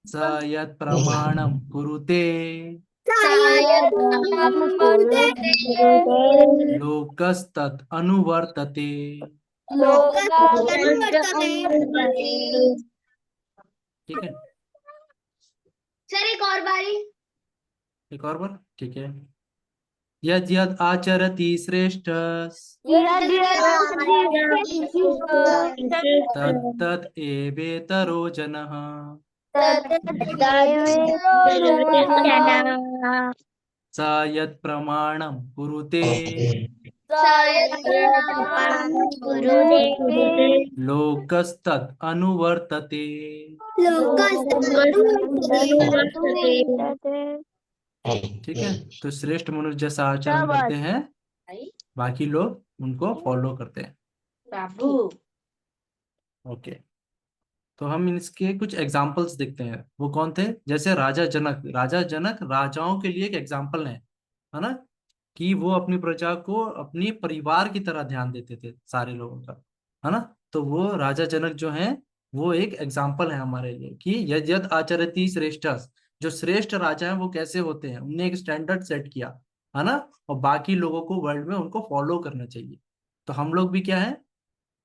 स यत् प्रमाणं कुरुते लोकस्तत् अनुवर्तते। ठीक है, सर एक और बारी। एक और बार, ठीक है। यद् यद् आचरति श्रेष्ठः तत्तद् एवेतरो जनः स यत् प्रमाणं कुरुते लोकस्तत् अनुवर्तते। ठीक है, तो श्रेष्ठ मनुष्य जैसा आचरण करते हैं, बाकी लोग उनको फॉलो करते हैं। ओके, तो हम इसके कुछ एग्जाम्पल्स देखते हैं। वो कौन थे? जैसे राजा जनक। राजा जनक राजाओं के लिए एक एग्जाम्पल है ना, कि वो अपनी प्रजा को अपनी परिवार की तरह ध्यान देते थे सारे लोगों का, है ना। तो वो राजा जनक जो हैं वो एक एग्जाम्पल है हमारे लिए कि यद् यद् आचरति श्रेष्ठः, जो श्रेष्ठ राजा हैं वो कैसे होते हैं। उनने एक स्टैंडर्ड सेट किया, है ना, और बाकी लोगों को वर्ल्ड में उनको फॉलो करना चाहिए। तो हम लोग भी क्या है,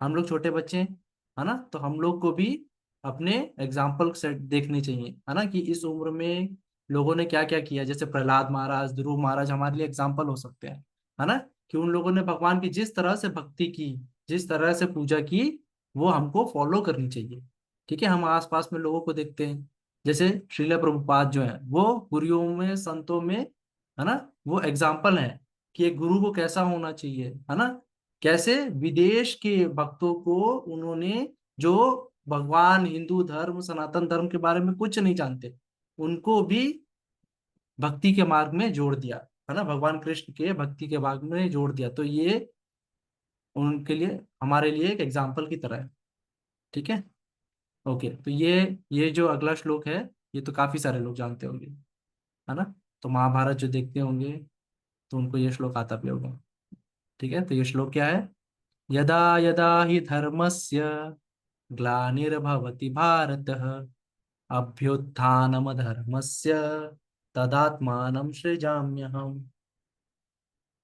हम लोग छोटे बच्चे हैं, है ना, तो हम लोग को भी अपने एग्जाम्पल सेट देखने चाहिए, है ना, कि इस उम्र में लोगों ने क्या क्या किया। जैसे प्रहलाद महाराज, ध्रुव महाराज हमारे लिए एग्जाम्पल हो सकते हैं, है ना, कि उन लोगों ने भगवान की जिस तरह से भक्ति की, जिस तरह से पूजा की, वो हमको फॉलो करनी चाहिए। ठीक है, हम आसपास में लोगों को देखते हैं, जैसे श्रील प्रभुपाद जो है वो गुरुओं में, संतों में, है ना, वो एग्जाम्पल है कि एक गुरु को कैसा होना चाहिए, है ना। कैसे विदेश के भक्तों को उन्होंने, जो भगवान, हिंदू धर्म, सनातन धर्म के बारे में कुछ नहीं जानते, उनको भी भक्ति के मार्ग में जोड़ दिया, है ना, भगवान कृष्ण के भक्ति के मार्ग में जोड़ दिया। तो ये उनके लिए, हमारे लिए एक एग्जाम्पल की तरह है। ठीक है, ओके। तो ये जो अगला श्लोक है, ये तो काफी सारे लोग जानते होंगे, है ना। तो महाभारत जो देखते होंगे तो उनको ये श्लोक आता भी होगा। ठीक है, तो ये श्लोक क्या है? यदा यदा हि धर्मस्य ग्लानिर्भवति भारत अभ्युत्थानमधर्मस्य तदात्मानं सृजाम्यहम्।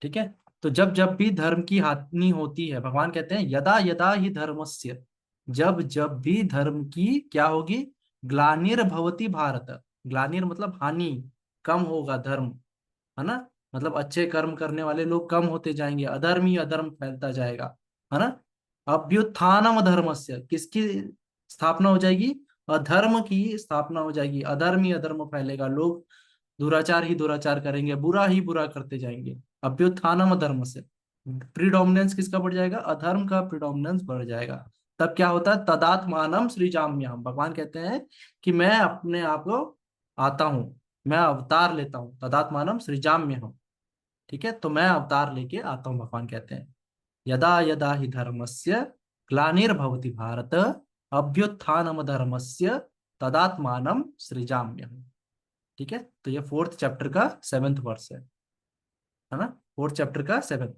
ठीक है, तो जब जब भी धर्म की हानि होती है, भगवान कहते हैं यदा यदा ही धर्मस्य, जब जब भी धर्म की क्या होगी? ग्लानिर्भवति भारत। ग्लानिर मतलब हानि, कम होगा धर्म, है ना, मतलब अच्छे कर्म करने वाले लोग कम होते जाएंगे, अधर्म ही अधर्म फैलता जाएगा, है ना। अभ्युत्थानम धर्मस्य, किसकी स्थापना हो जाएगी? अधर्म की स्थापना हो जाएगी, अधर्म ही अधर्म फैलेगा, लोग दुराचार ही दुराचार करेंगे, बुरा ही बुरा करते जाएंगे। अभ्युत्थानम अधर्म से प्रीडोमिनेंस किसका बढ़ जाएगा? अधर्म का प्रीडोमिनेंस बढ़ जाएगा। तब क्या होता है? तदात्मानम सृजाम्यहम्। भगवान कहते हैं कि मैं अपने आप को आता हूं, मैं अवतार लेता हूं। तदात्मानम सृजाम्यहम्। ठीक है, तो मैं अवतार लेके आता हूं, भगवान कहते हैं। यदा यदा ही धर्मस्य ग्लानिर्भवति भारत अभ्युत्थानम धर्मस्य तदात्मानम सृजाम्यहम्। ठीक है, तो ये 4th चैप्टर का 7th वर्स है ना, 4th चैप्टर का 7th।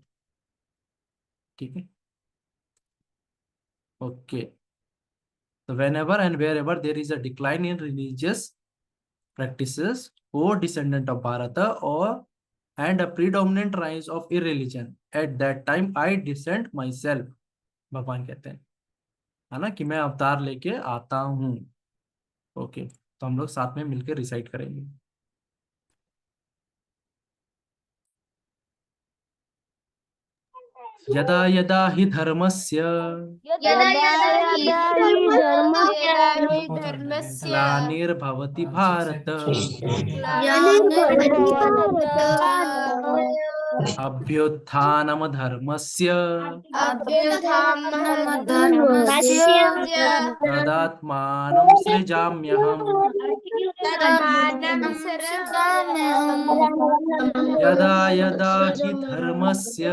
ठीक है, ओके। तो whenever and wherever there is a decline in religious practices or descendant of Bharata or and a predominant rise of irreligion, at that time I descend myself। भगवान कहते हैं, है ना, कि मैं अवतार लेके आता हूँ। ओके, तो हम लोग साथ में मिलकर रिसाइट करेंगे। यदा यदा हि धर्मस्य ग्लानिर्भवति भारत अभ्युत्थानम धर्मस्य अभ्युत्थानमधर्मस्य तदात्मानं सृजाम्यहम् तदात्मानं सृजाम्यहम् यदा यदा हि धर्मस्य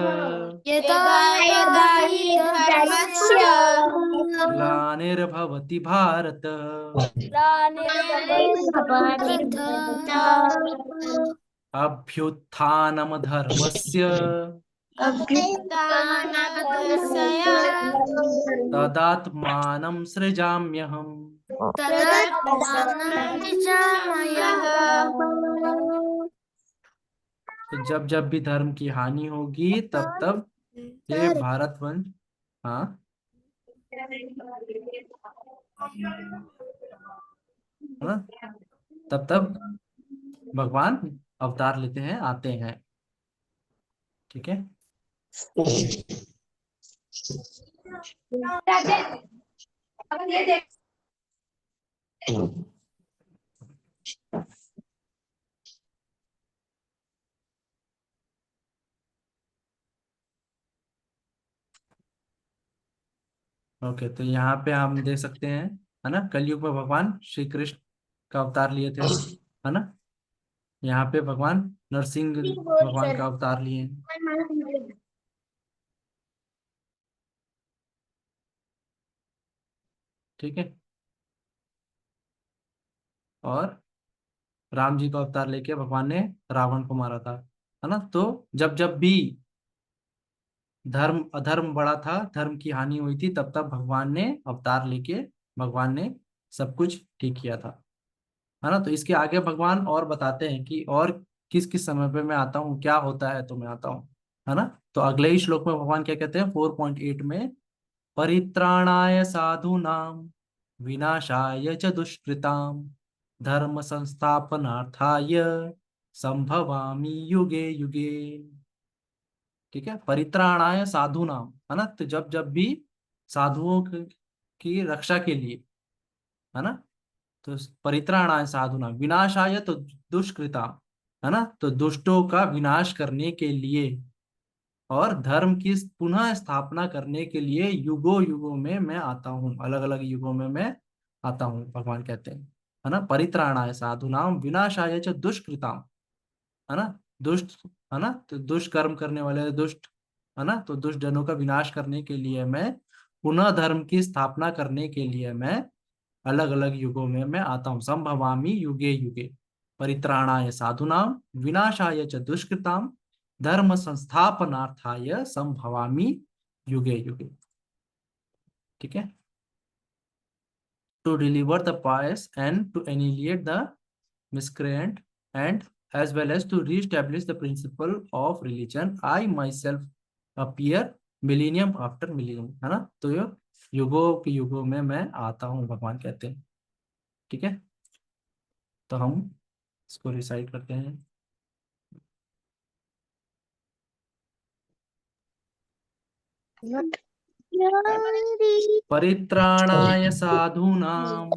यदा यदा हि धर्मस्य ग्लानिर्भवति भारत अभ्युत्थानम धर्मस्य तदात्मानं सृजाम्यहम्। तो जब जब भी धर्म की हानि होगी तब तब ये भारतवंश, हाँ, हाँ, तब तब भगवान अवतार लेते हैं, आते हैं। ठीक है। ओके, तो यहाँ पे हम देख सकते हैं, है ना, कलयुग में भगवान श्री कृष्ण का अवतार लिए थे, है ना। यहाँ पे भगवान नरसिंह भगवान का अवतार लिए हैं। ठीक है। और राम जी का अवतार लेके भगवान ने रावण को मारा था, है ना। तो जब जब भी धर्म अधर्म बढ़ा था, धर्म की हानि हुई थी, तब तब भगवान ने अवतार लेके भगवान ने सब कुछ ठीक किया था, है ना। तो इसके आगे भगवान और बताते हैं कि और किस किस समय पे मैं आता हूँ, क्या होता है तो मैं आता हूँ, है ना। तो अगले ही श्लोक में भगवान क्या कहते हैं, 4.8 में, परित्राणाय साधूनां विनाशाय च दुष्कृतां धर्म संस्थापनार्थाय संभवामि युगे युगे। ठीक है, परित्राणाय साधूनां, है ना। तो जब जब भी साधुओं की रक्षा के लिए, है ना, तो परित्राणाय साधुनां, विनाशाय तो दुष्कृता, है ना, तो दुष्टों का विनाश करने के लिए और धर्म की पुनः स्थापना करने के लिए युगों युगों में मैं आता हूँ, अलग अलग युगों में मैं आता हूँ, भगवान कहते हैं, है ना। परित्राणाय साधुनां विनाशाय च दुष्कृताम, है ना, दुष्ट, है ना, तो दुष्कर्म करने वाले दुष्ट, है ना, तो दुष्ट जनों का विनाश करने के लिए मैं, पुनः धर्म की स्थापना करने के लिए मैं अलग अलग युगों में मैं आता हूँ। संभवामि युगे युगे, परित्राणाय साधुनां विनाशाय च दुष्कृताम धर्म संस्थापनार्थाय संभवामि युगे युगे। ठीक है। To deliver the pious and to annihilate the miscreant and as well as to re-establish the principle of religion I myself appear millennium after millennium, है ना। तो ये युगों के युगों में मैं आता हूँ, भगवान कहते हैं। ठीक है, तो हम इसको रिसाइट करते हैं। परित्राणाय साधूनां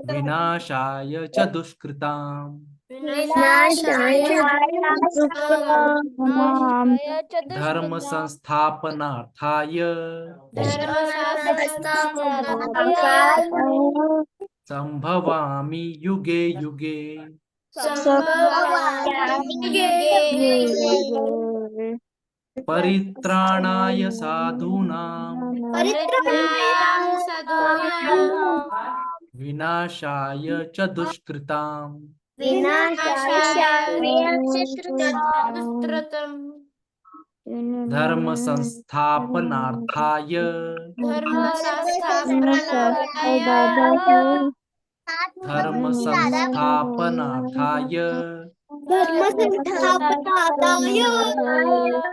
विनाशाय च दुष्कृताम् धर्म संस्थापनार्थाय संभवामि युगे युगे। परित्राणाय साधूनां विनाशाय च दुष्कृताम् धर्म संस्थापनार्थाय धर्म संस्थापनार्थाय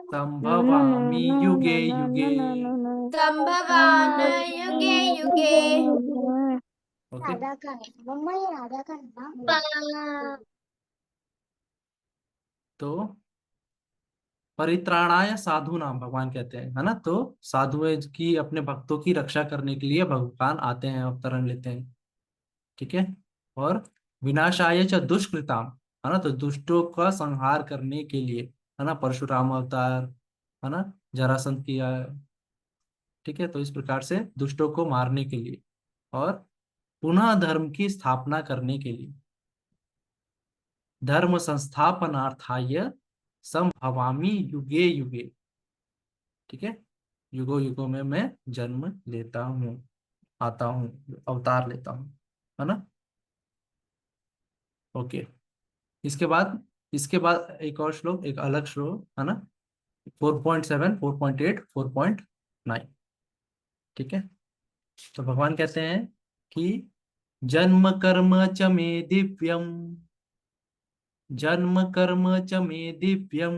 संभवामि युगे युगे। ओके, तो परित्राणाय साधु नाम भगवान कहते हैं, है ना। तो साधुओं की, अपने भक्तों की रक्षा करने के लिए भगवान आते हैं, अवतरण लेते हैं। ठीक है, और विनाशाय च दुष्कृताम, है ना, तो दुष्टों का संहार करने के लिए, है ना, परशुराम अवतार, है ना, जरासंध किया, ठीक है, तो इस प्रकार से दुष्टों को मारने के लिए और पुनः धर्म की स्थापना करने के लिए, धर्म संस्थापनार्थाय संभवामि युगे युगे, ठीक है, युगो युगों में मैं जन्म लेता हूँ, आता हूँ, अवतार लेता हूँ, है ना। ओके, इसके बाद एक और श्लोक, एक अलग श्लोक, है ना, 4.7, 4.8, 4.9, ठीक है। तो भगवान कहते हैं कि जन्म कर्म च मे दिव्यम, जन्म कर्म च मे दिव्यम,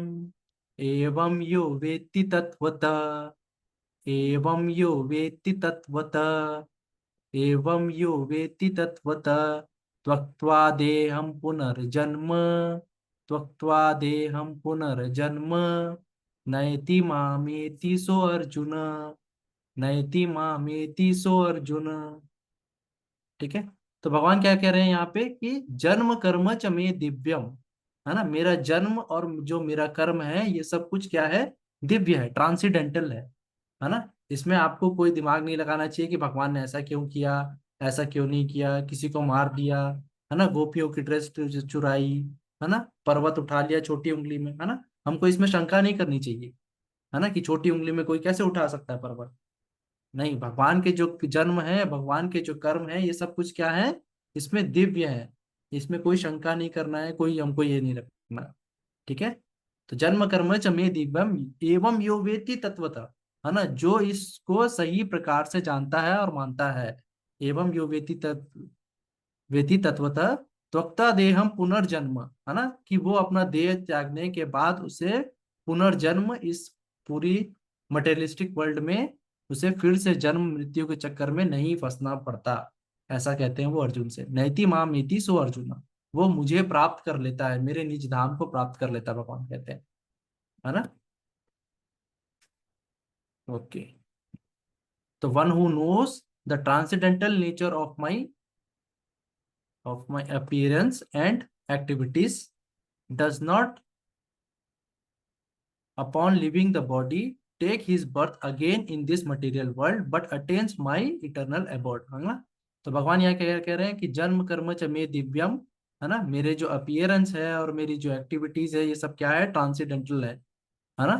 एवं यो वेत्ति तत्वतः, एवं यो वेत्ति तत्वतः, एवं यो वेत्ति तत्वतः, त्यक्त्वा देहं पुनर्जन्म, त्यक्त्वा देहं पुनर्जन्म, नयति मामेति सो अर्जुन, नयति मामेति सो अर्जुन, ठीक है। तो भगवान क्या कह रहे हैं यहाँ पे कि जन्म कर्म च मे दिव्यम, है ना, मेरा जन्म और जो मेरा कर्म है ये सब कुछ क्या है, दिव्य है, ट्रांसीडेंटल है ना। इसमें आपको कोई दिमाग नहीं लगाना चाहिए कि भगवान ने ऐसा क्यों किया, ऐसा क्यों नहीं किया, किसी को मार दिया, है ना, गोपियों की ड्रेस चुराई, है ना, पर्वत उठा लिया छोटी उंगली में, है ना, हमको इसमें शंका नहीं करनी चाहिए, है ना, कि छोटी उंगली में कोई कैसे उठा सकता है पर्वत। नहीं, भगवान के जो जन्म है, भगवान के जो कर्म है, ये सब कुछ क्या है, इसमें दिव्य है, इसमें कोई शंका नहीं करना है, कोई हमको ये नहीं रखना, ठीक है। तो जन्म कर्म च मे दिव्यम एवं यो वेत्ति तत्वतः, है ना, जो इसको सही प्रकार से जानता है और मानता है, एवं यो वेत्ति तत्वतः, त्वक्ता देहम पुनर्जन्म, है ना, कि वो अपना देह त्यागने के बाद उसे पुनर्जन्म, इस पूरी मटेरियलिस्टिक वर्ल्ड में उसे फिर से जन्म मृत्यु के चक्कर में नहीं फंसना पड़ता। ऐसा कहते हैं वो अर्जुन से, नैति माम इति सो अर्जुन, वो मुझे प्राप्त कर लेता है, मेरे निज धाम को प्राप्त कर लेता है, भगवान कहते हैं, है ना। ओके, तो one who knows the transcendental nature of my appearance and activities does not upon leaving the body take his birth again in this material world but attains my eternal abode, है ना। तो भगवान यहाँ क्या कह रहे हैं कि जन्म कर्म च मे दिव्यम, है ना, मेरे जो अपीयरेंस है और मेरी जो एक्टिविटीज है ये सब क्या है, ट्रांसीडेंटल है ना।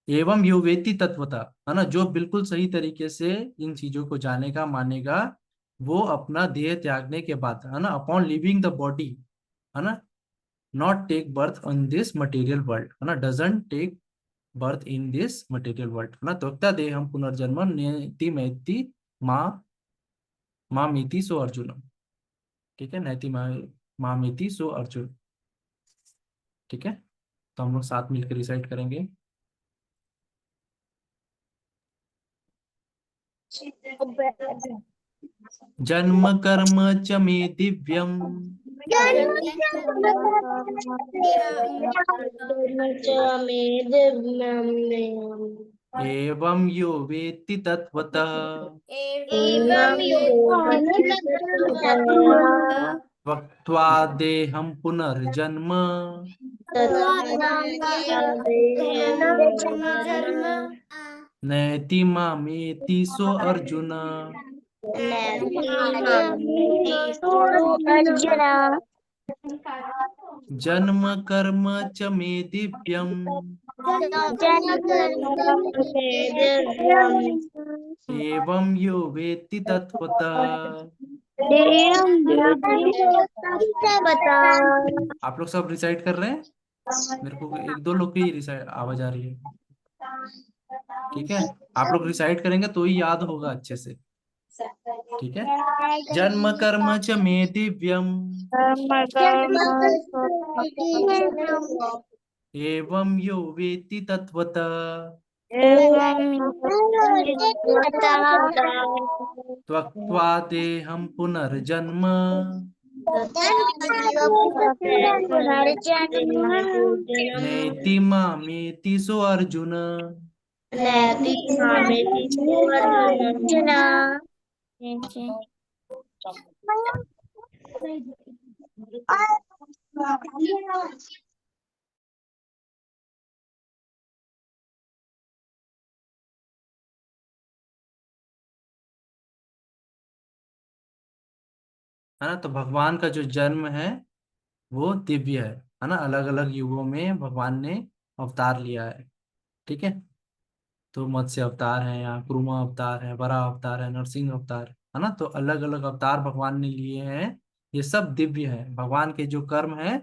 एवं यो वेत्ति तत्वता, है ना, जो बिल्कुल सही तरीके से इन चीजों को जानेगा, मानेगा, वो अपना देह त्यागने के बाद, है ना, अपॉन लिविंग द बॉडी, है ना, not take birth in this material world, है ना, doesn't take birth in this material world, है ना, त्वक्ता देहम पुनर्जन्म नेति मैति माँ मामिति सो अर्जुन, ठीक है, नैति मामिति सो अर्जुन, ठीक है। तो हम लोग साथ मिलकर रिसाइट करेंगे। जन्म कर्म च मे दिव्यम, एवं यो वेत्ति तत्वतः, त्यक्त्वा देहं पुनर्जन्म, नैति मामेति सो अर्जुन, जन्म कर्म च मे दिव्यम, एवं यो वेत्ति तत्वतः। आप लोग सब रिसाइट कर रहे हैं? मेरे को एक दो लोग की रिसाइट आवाज आ रही है, ठीक है। आप लोग रिसाइट करेंगे तो ही याद होगा अच्छे से, ठीक है। जन्म कर्म च मे दिव्यम, एवं यो वेत्ति तत्वतः, त्यक्त्वा देहं पुनर्जन्म, नैति मामेति सो अर्जुन। है ना। तो भगवान का जो जन्म है वो दिव्य है ना। अलग अलग युगों में भगवान ने अवतार लिया है। ठीक है। तो मत्स्य अवतार है, यहाँ कुर्मा अवतार है, वराह अवतार है, नरसिंह अवतार है ना। तो अलग अलग अवतार भगवान ने लिए हैं। ये सब दिव्य है। भगवान के जो कर्म है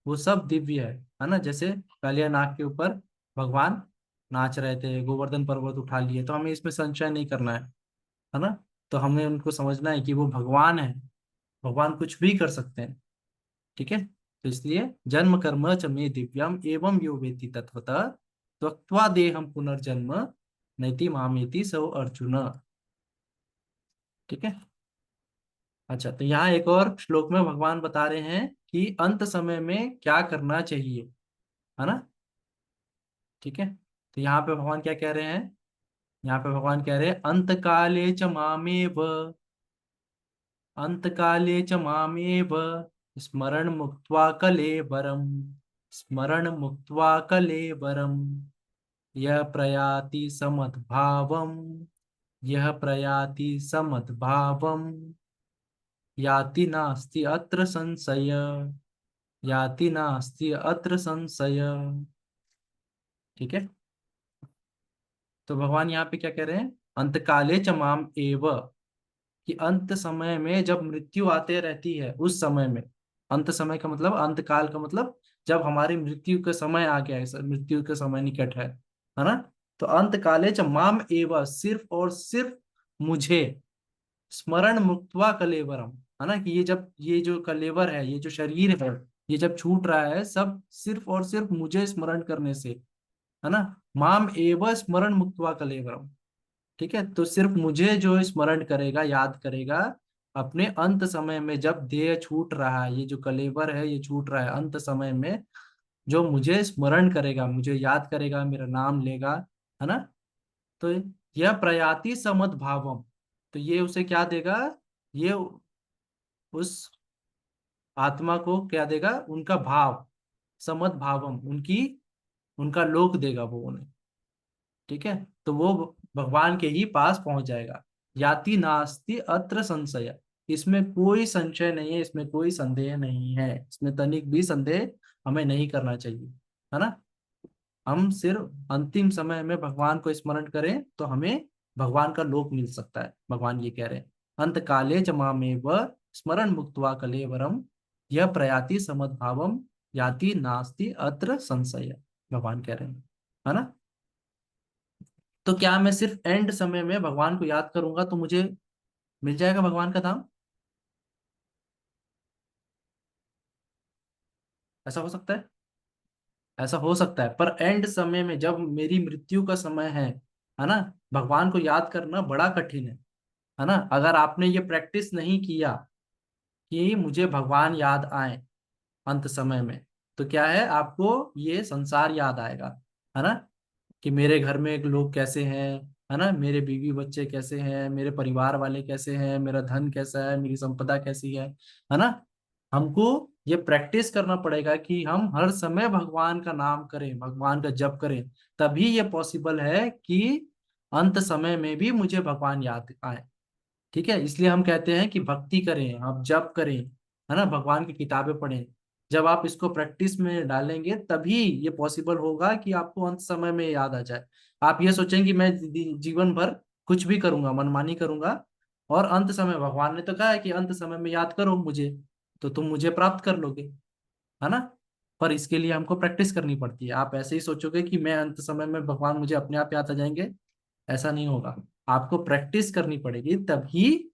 वो सब दिव्य है ना। जैसे कालिया नाग के ऊपर भगवान नाच रहे थे, गोवर्धन पर्वत उठा लिए, तो हमें इसमें संशय नहीं करना है ना। तो हमें उनको समझना है कि वो भगवान है, भगवान कुछ भी कर सकते हैं। ठीक है। तो इसलिए जन्म कर्म च मे दिव्यम एवं यो वेति तत्वतः त्यक्त्वा देहम पुनर्जन्म नैति मामेति सो अर्जुन। ठीक है। अच्छा, तो यहाँ एक और श्लोक में भगवान बता रहे हैं कि अंत समय में क्या करना चाहिए, है ना। ठीक है। तो यहाँ पे भगवान क्या कह रहे हैं? यहाँ पे भगवान कह रहे हैं अंत काले च मामेव, अंत काले च मामेव स्मरण मुक्त्वा कलेवरम, स्मरण मुक्त्वा कलेवरम यह प्रयाति समद्भावम, यह प्रयाति समद्भावम याति नास्ति अत्र संशय, याति नास्ति अत्र संशय। ठीक है। तो भगवान यहाँ पे क्या कह रहे हैं? अंतकाले च माम एव, कि अंत समय में जब मृत्यु आते रहती है उस समय में। अंत समय का मतलब, अंत काल का मतलब जब हमारी मृत्यु का समय आ गया है, मृत्यु का समय निकट है ना। तो अंत काले च माम एव, सिर्फ और सिर्फ मुझे, स्मरण मुक्त्वा कलेवरम, है ना। कि ये जब ये जो कलेवर है, ये जो शरीर है, ये जब छूट रहा है सब सिर्फ और सिर्फ मुझे स्मरण करने से, है ना। माम एव स्मरण मुक्त्वा कलेवरम। ठीक है। तो सिर्फ मुझे जो स्मरण करेगा, याद करेगा अपने अंत समय में, जब देह छूट रहा है, ये जो कलेवर है ये छूट रहा है अंत समय में, जो मुझे स्मरण करेगा, मुझे याद करेगा, मेरा नाम लेगा, है ना। तो यह प्रयाति समद भावम, तो ये उसे क्या देगा? ये उस आत्मा को क्या देगा? उनका भाव, समद भावम, उनकी उनका लोक देगा वो उन्हें। ठीक है। तो वो भगवान के ही पास पहुंच जाएगा। याति नास्ति अत्र संशय, इसमें कोई संशय नहीं है, इसमें कोई संदेह नहीं है, इसमें तनिक भी संदेह हमें नहीं करना चाहिए, है ना। हम सिर्फ अंतिम समय में भगवान को स्मरण करें तो हमें भगवान का लोक मिल सकता है। भगवान ये कह रहे हैं अंत काले च मामेव स्मरण मुक्त्वा कलेवरम यह प्रयाति समद्भावम याति नास्ति अत्र संशय, भगवान कह रहे हैं, है ना। तो क्या मैं सिर्फ एंड समय में भगवान को याद करूंगा तो मुझे मिल जाएगा भगवान का धाम? ऐसा हो सकता है? ऐसा हो सकता है, पर एंड समय में जब मेरी मृत्यु का समय है ना, भगवान को याद करना बड़ा कठिन है ना। अगर आपने ये प्रैक्टिस नहीं किया कि मुझे भगवान याद आए अंत समय में, तो क्या है, आपको ये संसार याद आएगा, है ना। कि मेरे घर में लोग कैसे हैं, है ना, मेरे बीवी बच्चे कैसे हैं, मेरे परिवार वाले कैसे हैं, मेरा धन कैसा है, मेरी संपदा कैसी है ना। हमको ये प्रैक्टिस करना पड़ेगा कि हम हर समय भगवान का नाम करें, भगवान का जप करें, तभी ये पॉसिबल है कि अंत समय में भी मुझे भगवान याद आए। ठीक है। इसलिए हम कहते हैं कि भक्ति करें, आप जप करें, है ना, भगवान की किताबें पढ़ें। जब आप इसको प्रैक्टिस में डालेंगे तभी ये पॉसिबल होगा कि आपको अंत समय में याद आ जाए। आप ये सोचेंगे कि मैं जीवन भर कुछ भी करूंगा, मनमानी करूंगा, और अंत समय भगवान ने तो कहा है कि अंत समय में याद करो मुझे, तो तुम मुझे प्राप्त कर लोगे, है ना। पर इसके लिए हमको प्रैक्टिस करनी पड़ती है। आप ऐसे ही सोचोगे कि मैं अंत समय में भगवान मुझे अपने आप याद आ जाएंगे, ऐसा नहीं होगा। आपको प्रैक्टिस करनी पड़ेगी, तभी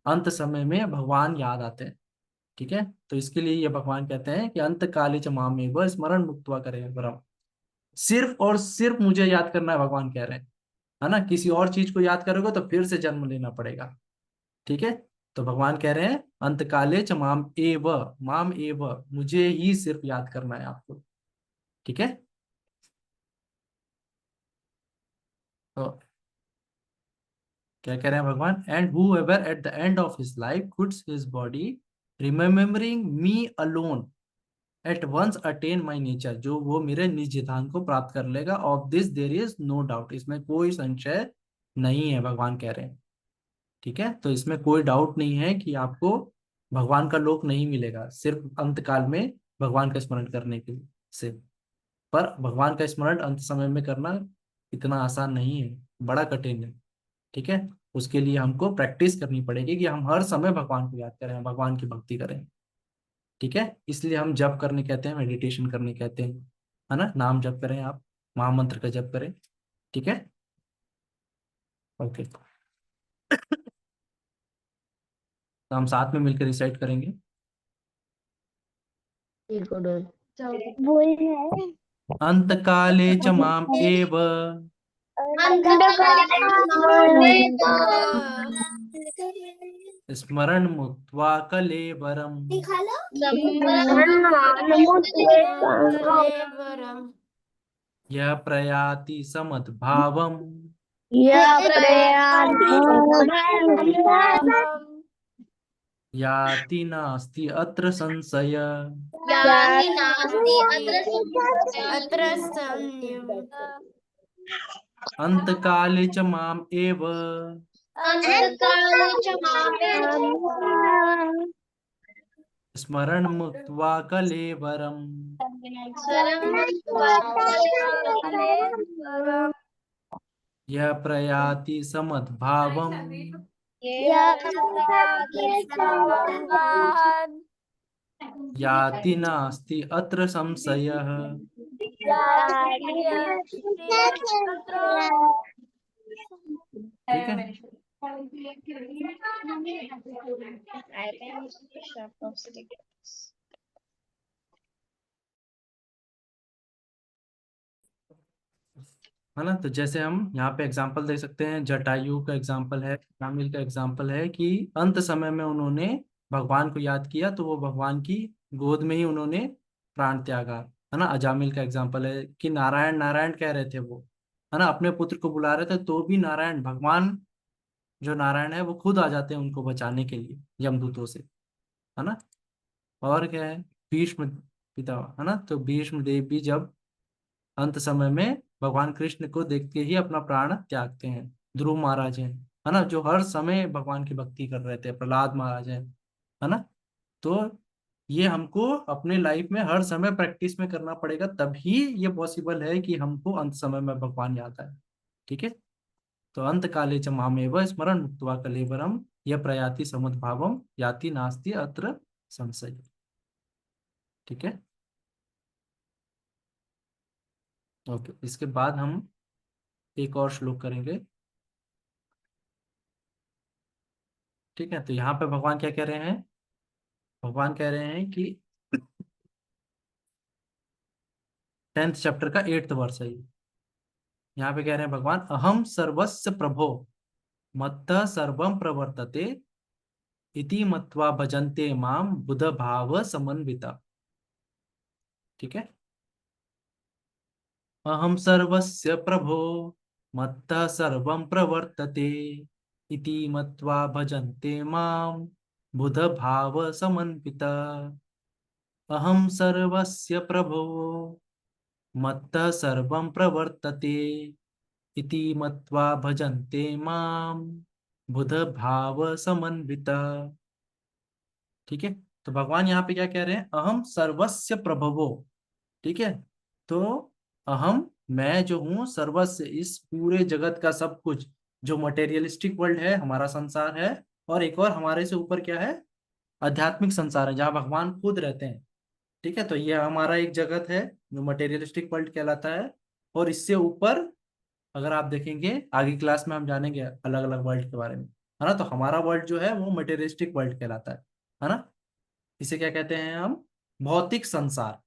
अंत समय में भगवान याद आते हैं। ठीक है। तो इसके लिए ये भगवान कहते हैं कि अंत काले च मामेव स्मरण मुक्त्वा करे परम, सिर्फ और सिर्फ मुझे याद करना है, भगवान कह रहे हैं, है ना। किसी और चीज को याद करोगे तो फिर से जन्म लेना पड़ेगा। ठीक है। तो भगवान कह रहे हैं अंत काले च माम एव, मुझे ही सिर्फ याद करना है आपको। ठीक है। तो क्या कह रहे हैं भगवान? And whoever at the end of his life puts his body remembering me alone at once attain my nature, जो वो मेरे निज सिद्धांत को प्राप्त कर लेगा। Of this there is no doubt, इसमें कोई संशय नहीं है, भगवान कह रहे हैं। ठीक है, तो इसमें कोई डाउट नहीं है कि आपको भगवान का लोक नहीं मिलेगा सिर्फ अंत काल में भगवान का स्मरण करने के से। पर भगवान का स्मरण अंत समय में करना इतना आसान नहीं है, बड़ा कठिन है। ठीक है, उसके लिए हमको प्रैक्टिस करनी पड़ेगी कि हम हर समय भगवान को याद करें, भगवान की भक्ति करें। ठीक है, इसलिए हम जप करने कहते हैं, मेडिटेशन करने कहते हैं, है ना। नाम जप करें, आप महामंत्र का जप करें। ठीक है, ओके। तो हम साथ में मिलकर रिसाइट करेंगे। अंत काले च माम एव स्मरण मुक्त्वा कलेवरम यः प्रयाति समद्भावम् याति नास्ति अत्र संशय। अंत काले च माम एव स्मरण मुक्त्वा कलेवरम यः प्रयाति समद्भावम् याति नास्ति अत्र संशयः। ठीक है, है ना। तो जैसे हम यहाँ पे एग्जाम्पल दे सकते हैं, जटायु का एग्जाम्पल है, कामिल का एग्जाम्पल है कि अंत समय में उन्होंने भगवान को याद किया तो वो भगवान की गोद में ही उन्होंने प्राण त्यागा, है ना। अजामिल का एग्जाम्पल है कि नारायण नारायण कह रहे थे वो, है ना, अपने पुत्र को बुला रहे थे तो भी नारायण, भगवान जो नारायण है वो खुद आ जाते हैं उनको बचाने के लिए यमदूतों से, है ना। और क्या है, भीष्म पिता, है ना, तो भीष्म देव भी जब अंत समय में भगवान कृष्ण को देखते ही अपना प्राण त्यागते हैं। ध्रुव महाराज हैं, है ना, जो हर समय भगवान की भक्ति कर रहे थे। प्रहलाद महाराज हैं, है ना। तो ये हमको अपने लाइफ में हर समय प्रैक्टिस में करना पड़ेगा, तभी ये पॉसिबल है कि हमको अंत समय में भगवान याद आए। ठीक है, तो अंत काले च मामेव स्मरण मुक्त्वा कलेवरम यः प्रयाति समुद्भावम याति नास्ति अत्र संशय। ठीक है, ओके। इसके बाद हम एक और श्लोक करेंगे। ठीक है, तो यहाँ पे भगवान क्या कह रहे हैं, भगवान कह रहे हैं कि 10th चैप्टर का 8th वर्ष है ये। यहाँ पे कह रहे हैं भगवान, अहम सर्वस्य प्रभो मत्तः सर्वम प्रवर्तते इति मत्वा भजन्ते माम बुध भाव समन्विता। ठीक है, अहम सर्वस्य प्रभो मत्तः सर्वं प्रवर्तते इति मत्वा भजन्ते माम बुध भाव समन्विता। अहम सर्वस्य प्रभो मत्तः सर्वं प्रवर्तते इति मत्वा भजन्ते माम बुध भाव समन्विता। ठीक है, तो भगवान यहाँ पे क्या कह रहे हैं, अहम सर्वस्य प्रभवो। ठीक है, तो अहम, मैं जो हूँ, सर्वस्य, इस पूरे जगत का सब कुछ, जो मटेरियलिस्टिक वर्ल्ड है, हमारा संसार है, और एक और हमारे से ऊपर क्या है, आध्यात्मिक संसार है जहाँ भगवान खुद रहते हैं। ठीक है, तो ये हमारा एक जगत है जो मटेरियलिस्टिक वर्ल्ड कहलाता है। और इससे ऊपर अगर आप देखेंगे आगे क्लास में हम जानेंगे अलग अलग वर्ल्ड के बारे में, है ना। तो हमारा वर्ल्ड जो है वो मटेरियलिस्टिक वर्ल्ड कहलाता है ना। इसे क्या कहते हैं हम, भौतिक संसार।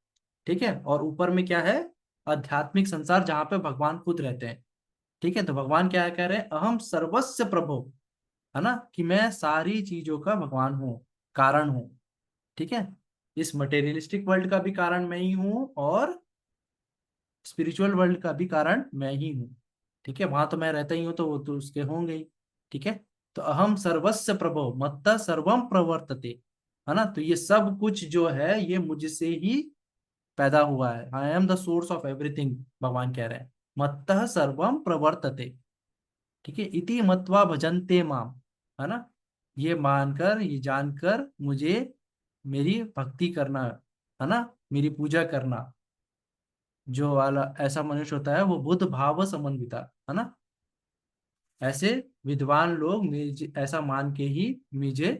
ठीक है, और ऊपर में क्या है, आध्यात्मिक संसार जहाँ पे भगवान खुद रहते हैं। ठीक है, तो भगवान क्या कह रहे हैं, अहम सर्वस्य प्रभु, है ना, कि मैं सारी चीजों का भगवान हूँ, कारण हूँ। ठीक है, इस मटेरियलिस्टिक वर्ल्ड का भी कारण मैं ही हूँ और स्पिरिचुअल वर्ल्ड का भी कारण मैं ही हूँ। ठीक है, वहां तो मैं रहता ही हूँ तो वो तो उसके होंगे ही। ठीक है, तो अहम सर्वस्य प्रभो मत्तः सर्वम प्रवर्तते। है ना। तो ये सब कुछ जो है ये मुझसे ही पैदा हुआ है। I am the source of everything, भगवान कह रहे हैं। मत्तः सर्वम प्रवर्तते, ठीक है। इति मत्वा भजन्ते माम, है ना। ये मानकर, ये जानकर मुझे मेरी भक्ति करना, है ना, मेरी पूजा करना। जो वाला ऐसा मनुष्य होता है वो बुद्ध भाव समन्विता, है ना। ऐसे विद्वान लोग ऐसा मान के ही मुझे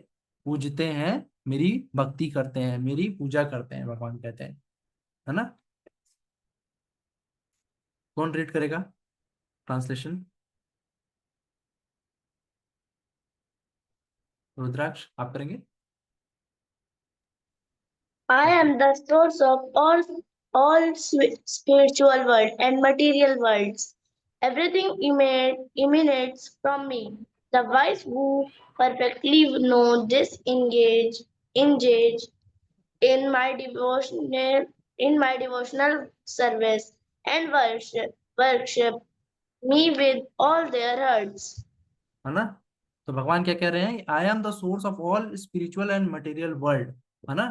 पूजते हैं, मेरी भक्ति करते हैं, मेरी पूजा करते हैं, भगवान कहते हैं, है ना। कौन रीड करेगा ट्रांसलेशन? रुद्राक्ष आप करेंगे? I am the source of all spiritual world and material worlds. Everything emanates from me. The wise who perfectly know this engage in my devotional service and worship me with all their hearts. है ना। तो भगवान क्या कह रहे हैं? I am the source of all spiritual and material world, है ना।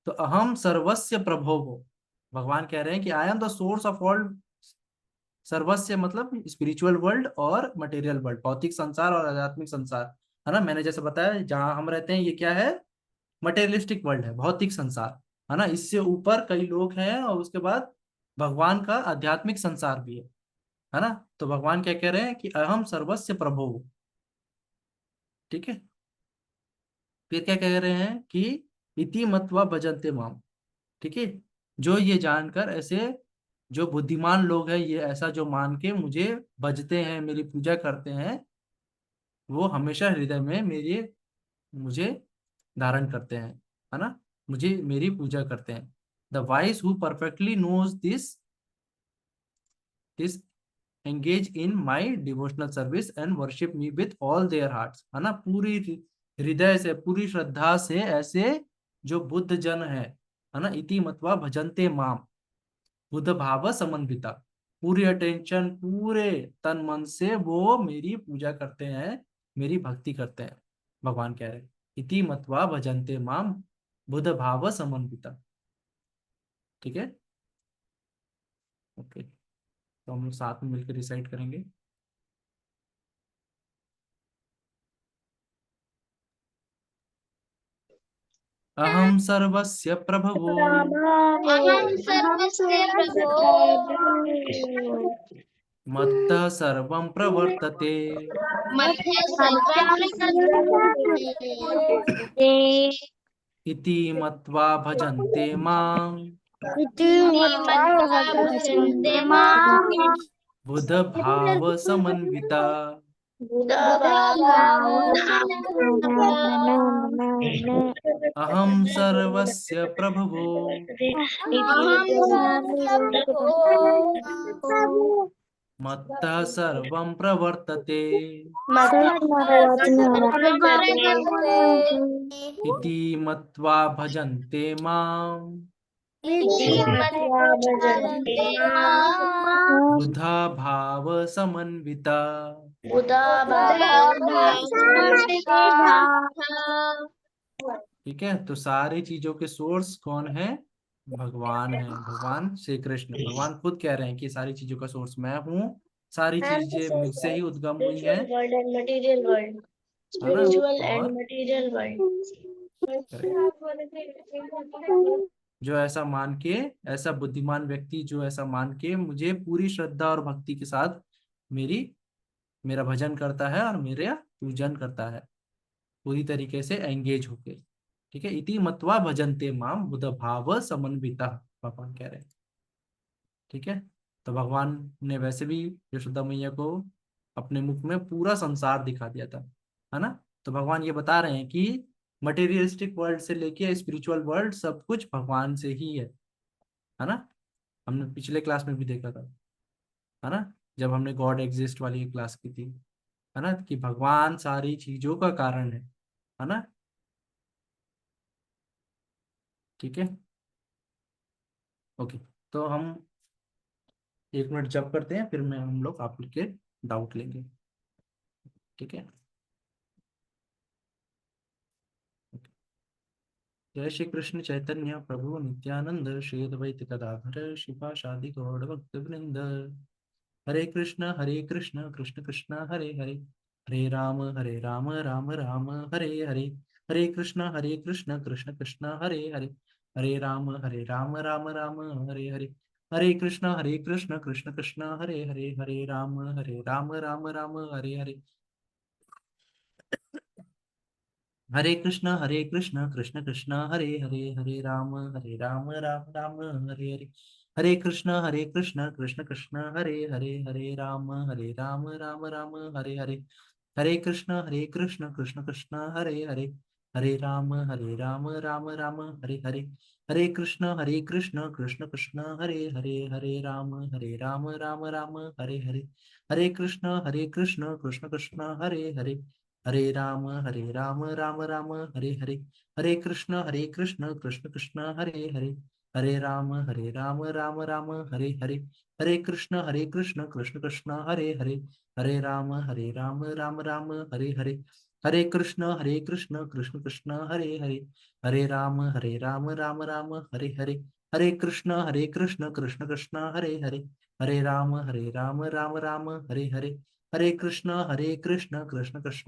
तो अहम सर्वस्य प्रभो हो, भगवान कह रहे हैं कि I am the source of all. सर्वस्य मतलब स्पिरिचुअल वर्ल्ड और मटेरियल वर्ल्ड, भौतिक संसार और आध्यात्मिक संसार, है ना। मैंने जैसे बताया जहां हम रहते हैं ये क्या है? मटेरियलिस्टिक वर्ल्ड है, भौतिक संसार, है ना। इससे ऊपर कई लोग हैं और उसके बाद भगवान का आध्यात्मिक संसार भी है ना। तो भगवान क्या कह रहे हैं कि अहम सर्वस्य प्रभो, ठीक है। फिर क्या कह रहे हैं कि इति मत्वा भजन्ते माम, ठीक है। जो ये जानकर ऐसे जो बुद्धिमान लोग हैं ये ऐसा जो मान के मुझे भजते हैं, मेरी पूजा करते हैं, वो हमेशा हृदय में मेरे मुझे धारण करते हैं, है ना। मुझे मेरी पूजा करते हैं। The wise who perfectly knows this engage in my devotional service and worship me with all their hearts, है ना। पूरी हृदय से, पूरी श्रद्धा से ऐसे जो बुद्ध जन है ना। इति मत्वा भजन्ते माम, बुद्ध भाव समन्विता, पूरी अटेंशन, पूरे तन मन से वो मेरी पूजा करते हैं, मेरी भक्ति करते हैं। भगवान कह रहे हैं इति मत्वा भजन्ते माम बुद्ध भाव समन्विता, ठीक है। ओके, तो हम लोग साथ में मिलकर रिसाइट करेंगे। अहम सर्वस्य प्रभवो अहं सर्वस्य प्रभो मत्तः सर्वं प्रवर्तते, मध्ये सर्वं प्रवर्तते इति मत्वा भजन्ते मां इति मत्वा भजन्ते मां बुध भाव समन्विता। अहम सर्वस्य प्रभवो मत्तः सर्वं प्रवर्तते, इति मत्वा भजन्ते मां बुधा भाव समन्विता। ठीक है, तो सारी चीजों के सोर्स कौन है? भगवान है, भगवान श्री कृष्ण। भगवान खुद कह रहे हैं कि सारी चीजों का सोर्स मैं हूँ, सारी चीजें मुझसे ही उद्गम हुई है, वर्ल्ड एंड मटेरियल वर्ल्ड है ना। स्पिरिचुअल एंड और मटेरियल जो ऐसा मान के, ऐसा बुद्धिमान व्यक्ति जो ऐसा मान के मुझे पूरी श्रद्धा और भक्ति के साथ मेरी मेरा भजन करता है और मेरा पूजन करता है, पूरी तरीके से एंगेज होके, ठीक है। इति मत्वा भजन्ते माम बुध भाव समन्विता, भगवान कह रहे हैं, ठीक है। तो भगवान ने वैसे भी यशोदा मैया को अपने मुख में पूरा संसार दिखा दिया था, है ना। तो भगवान ये बता रहे हैं कि मटेरियलिस्टिक वर्ल्ड से लेके स्पिरिचुअल वर्ल्ड सब कुछ भगवान से ही है ना। हमने पिछले क्लास में भी देखा था, है ना, जब हमने गॉड एग्जिस्ट वाली क्लास की थी, है ना, कि भगवान सारी चीजों का कारण है ना। ठीक है, ओके। तो हम 1 मिनट जब करते हैं, फिर मैं हम लोग आप लोग के डाउट लेंगे, ठीक है। जय श्री कृष्ण चैतन्य प्रभु नित्यानंद श्री अद्वैत गदाधर शिवासादि गौड़ भक्त वृंद। हरे कृष्ण कृष्ण कृष्ण हरे हरे, हरे राम राम राम हरे हरे, हरे कृष्ण कृष्ण कृष्ण हरे हरे, हरे राम राम राम हरे हरे, हरे कृष्ण कृष्ण कृष्ण हरे हरे, हरे राम राम राम हरे हरे, हरे कृष्ण कृष्ण कृष्ण हरे हरे, हरे राम राम राम हरे हरे, हरे कृष्ण कृष्ण कृष्ण हरे हरे, हरे राम राम राम हरे हरे, हरे कृष्ण कृष्ण कृष्ण हरे हरे, हरे राम राम राम हरे हरे, हरे कृष्ण कृष्ण कृष्ण हरे हरे, हरे राम राम राम हरे हरे, हरे कृष्ण कृष्ण कृष्ण हरे हरे, हरे राम राम राम हरे हरे, हरे कृष्ण कृष्ण कृष्ण हरे हरे, हरे राम राम राम हरे हरे, हरे कृष्ण कृष्ण कृष्ण हरे हरे, हरे राम राम राम हरे हरे, हरे कृष्ण कृष्ण कृष्ण हरे हरे, हरे राम राम राम हरे हरे, हरे कृष्ण कृष्ण कृष्ण हरे हरे, हरे राम राम राम हरे हरे, हरे कृष्ण कृष्ण कृष्ण हरे हरे, हरे राम राम राम हरे हरे, हरे कृष्ण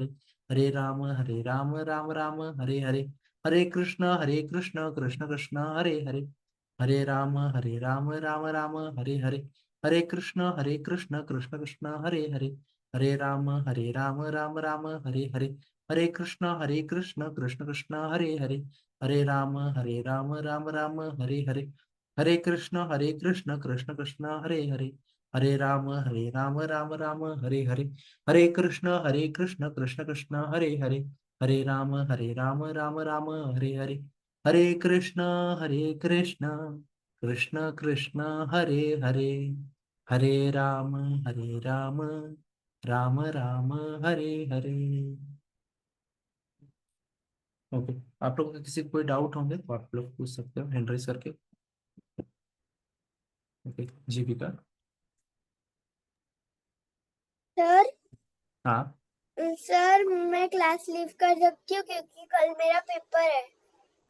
कृष्ण कृष्ण हरे हरे, हरे राम राम राम हरे हरे, हरे कृष्ण कृष्ण कृष्ण हरे हरे, हरे राम राम राम हरे हरे, हरे कृष्ण कृष्ण कृष्ण हरे हरे, हरे राम राम राम हरे हरे, हरे कृष्ण कृष्ण कृष्ण हरे हरे, हरे राम राम राम हरे हरे, हरे कृष्ण कृष्ण कृष्ण हरे हरे, हरे राम राम राम हरे हरे, हरे कृष्ण कृष्ण कृष्ण हरे हरे, हरे राम राम राम हरे हरे, हरे कृष्ण कृष्ण कृष्ण कृष्ण हरे हरे, हरे राम राम राम राम हरे हरे। ओके, आप लोग को किसी को कोई डाउट होंगे तो आप लोग पूछ सकते हो हैंड रेज करके। ओके, जीविका। सर हाँ सर मैं क्लास लीव कर सकती हूँ क्योंकि कल मेरा पेपर है।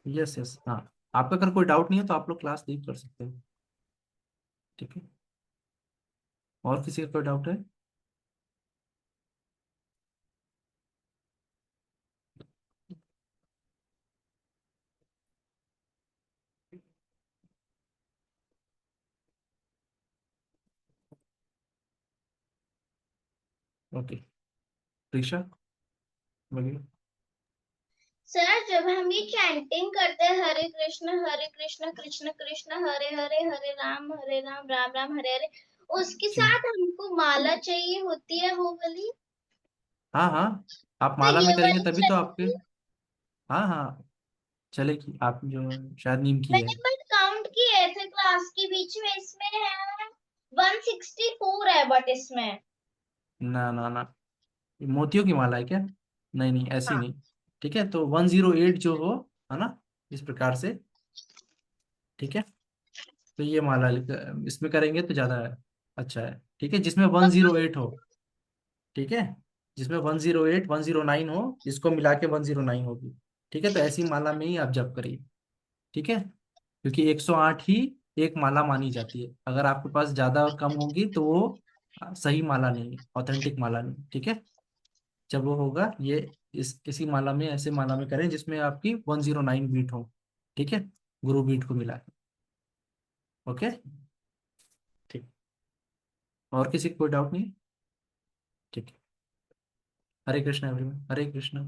यस यस, हाँ आपका अगर कोई डाउट नहीं है तो आप लोग क्लास लीव कर सकते हो, ठीक है। और किसी का कोई डाउट है? ओके, प्रीशा वगैरह। सर जब हम ये चैंटिंग करते हैं हरे कृष्ण कृष्ण कृष्ण हरे हरे, हरे राम राम राम हरे हरे, उसके जी साथ हमको माला चाहिए होती है वो वाली, हाँ हाँ, आप तो माला में ये करेंगे वाली तभी तो आपके। चलेगी? हाँ हाँ चलेगी, आप जो शायद नीम की है। मैंने बट काउंट किए थे क्लास के बीच में, इसमें है 164 है बट इसमें। ना ना ना, ये मोतियों की माला है क्या? नहीं नहीं ऐसी हाँ नहीं। ठीक है, तो 108 जो हो, है ना, इस प्रकार से। ठीक है, तो ये माला इसमें करेंगे तो ज्यादा अच्छा है। ठीक है, जिसमें तो 108 हो। ठीक है, जिसमें 108 109 हो, इसको मिला के 109 होगी। ठीक है, तो ऐसी माला में ही आप जप करिए। ठीक है, क्योंकि 108 ही एक माला मानी जाती है। अगर आपके पास ज्यादा और कम होगी तो वो सही माला नहीं है, ऑथेंटिक माला नहीं। ठीक है, जब वो होगा ये इसी माला में, ऐसे माला में करें जिसमें आपकी 109 बीट हो। ठीक है, गुरु बीट को मिला के। ओके, ठीक। और किसी को कोई डाउट नहीं है? ठीक है, हरे कृष्ण एवरीवन, हरे कृष्ण।